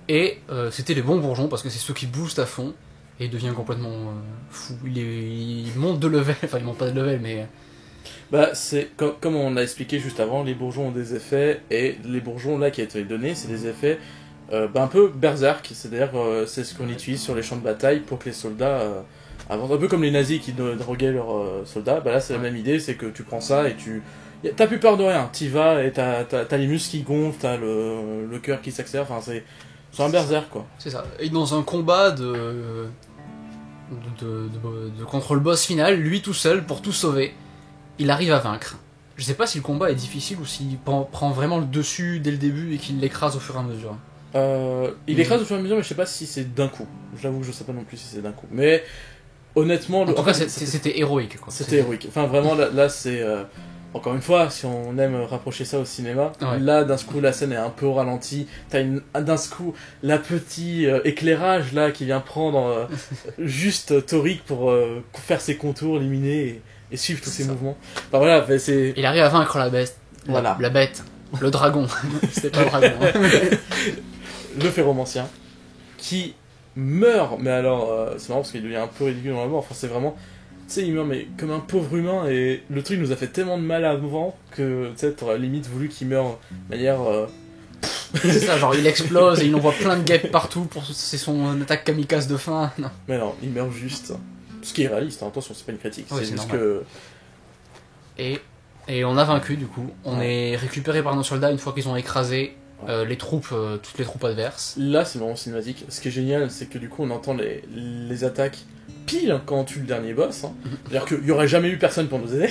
Et c'était les bons bourgeons parce que c'est ceux qui boostent à fond. Et il devient complètement fou. Il monte de level, enfin il monte pas de level, mais Bah, c'est comme on a expliqué juste avant, les bourgeons ont des effets, et les bourgeons là qui a été donné, c'est des effets un peu berserk, c'est-à-dire c'est ce qu'on utilise sur les champs de bataille pour que les soldats avancent. Un peu comme les nazis qui droguaient leurs soldats, bah là c'est la même idée, c'est que tu prends ça et t'as plus peur de rien, t'y vas et t'as les muscles qui gonflent, t'as le cœur qui s'accélère, enfin c'est un berserk quoi. C'est ça. Et dans un combat contre le boss final, lui tout seul, pour tout sauver, il arrive à vaincre. Je sais pas si le combat est difficile ou s'il prend vraiment le dessus dès le début et qu'il l'écrase au fur et à mesure. Il écrase au fur et à mesure, mais je sais pas si c'est d'un coup. J'avoue que je sais pas non plus si c'est d'un coup. Mais honnêtement, en tout cas, c'était héroïque. C'était héroïque. Enfin, vraiment, là c'est. Encore une fois, si on aime rapprocher ça au cinéma, ouais. Là d'un coup la scène est un peu au ralenti. T'as d'un coup la petit éclairage là qui vient prendre juste Toric pour faire ses contours, éliminer et suivre tous ses mouvements. Enfin voilà, c'est. Il arrive à vaincre la bête. Voilà. La bête. Le dragon. C'était pas le dragon. Le ferromancien qui meurt, mais alors c'est marrant parce qu'il devient un peu ridicule dans la mort. Enfin, c'est vraiment. Tu sais, il meurt mais comme un pauvre humain et le truc nous a fait tellement de mal avant que tu sais, t'aurais limite voulu qu'il meure de manière. C'est ça, genre il explose et il envoie plein de guêpes partout pour c'est son attaque kamikaze de fin. Non. Mais non, il meurt juste. Ce qui est réaliste, hein. Attention, c'est pas une critique. Ouais, c'est juste normal. que. Et on a vaincu du coup. On est récupéré par nos soldats une fois qu'ils ont écrasé les troupes, toutes les troupes adverses. Là, c'est vraiment cinématique. Ce qui est génial, c'est que du coup, on entend les attaques pile quand on tue le dernier boss. Hein. C'est-à-dire qu'il n'y aurait jamais eu personne pour nous aider.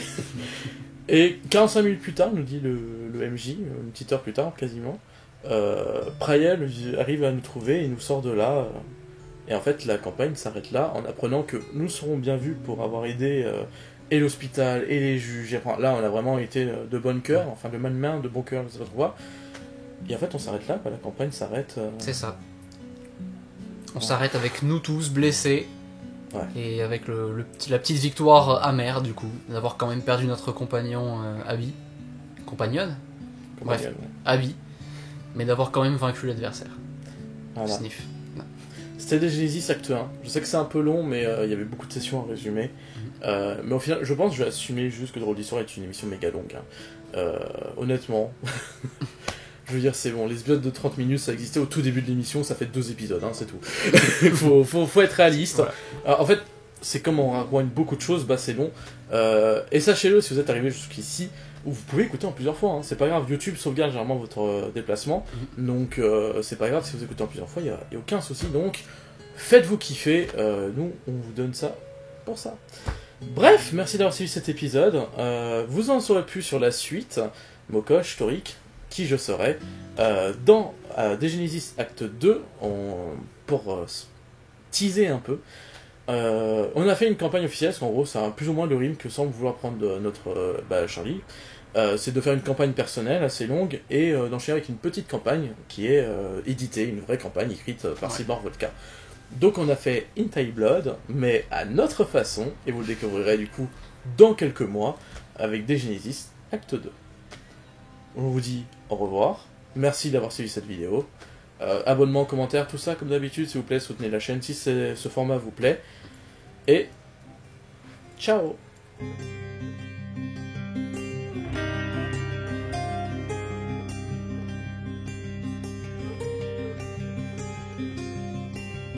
Et 45 minutes plus tard, nous dit le MJ, une petite heure plus tard quasiment, Priel arrive à nous trouver et nous sort de là. Et en fait, la campagne s'arrête là en apprenant que nous serons bien vus pour avoir aidé et l'hôpital et les juges. Enfin, là, on a vraiment été de bon cœur, enfin de bonne main, de bon cœur, je sais pas trop quoi. Et en fait, on s'arrête là, quoi. La campagne s'arrête. C'est ça. On s'arrête avec nous tous blessés. Ouais. Et avec la petite victoire amère, du coup, d'avoir quand même perdu notre compagnon Abby. Compagnonne Bref, ouais. Abby. Mais d'avoir quand même vaincu l'adversaire. Voilà. Sniff. C'était des Genesis Acte 1. Je sais que c'est un peu long, mais il y avait beaucoup de sessions à résumer. Mais au final, je pense que je vais assumer juste que Drôle d'Histoire est une émission méga longue. Hein. Honnêtement. Je veux dire, c'est bon, les épisodes de 30 minutes, ça existait au tout début de l'émission, ça fait 2 épisodes, hein, c'est tout. faut être réaliste. Ouais. Alors, en fait, c'est comme on rejoigne beaucoup de choses, bah c'est long. Et sachez-le, si vous êtes arrivé jusqu'ici, vous pouvez écouter en plusieurs fois, hein. C'est pas grave, YouTube sauvegarde généralement votre déplacement, donc c'est pas grave si vous écoutez en plusieurs fois, il y a aucun souci, donc faites-vous kiffer, nous on vous donne ça pour ça. Bref, merci d'avoir suivi cet épisode, vous en saurez plus sur la suite, Mokosh, Toric, qui je serai, dans The Genesis Acte 2, pour teaser un peu. On a fait une campagne officielle, parce qu'en gros, c'est plus ou moins le rythme que semble vouloir prendre notre Charlie. C'est de faire une campagne personnelle assez longue et d'enchaîner avec une petite campagne qui est éditée, une vraie campagne écrite par Cyborg Vodka. Donc on a fait In Thai Blood, mais à notre façon, et vous le découvrirez du coup dans quelques mois, avec The Genesis Acte 2. On vous dit au revoir, merci d'avoir suivi cette vidéo, abonnement, commentaire, tout ça comme d'habitude, s'il vous plaît, soutenez la chaîne si ce format vous plaît, et ciao.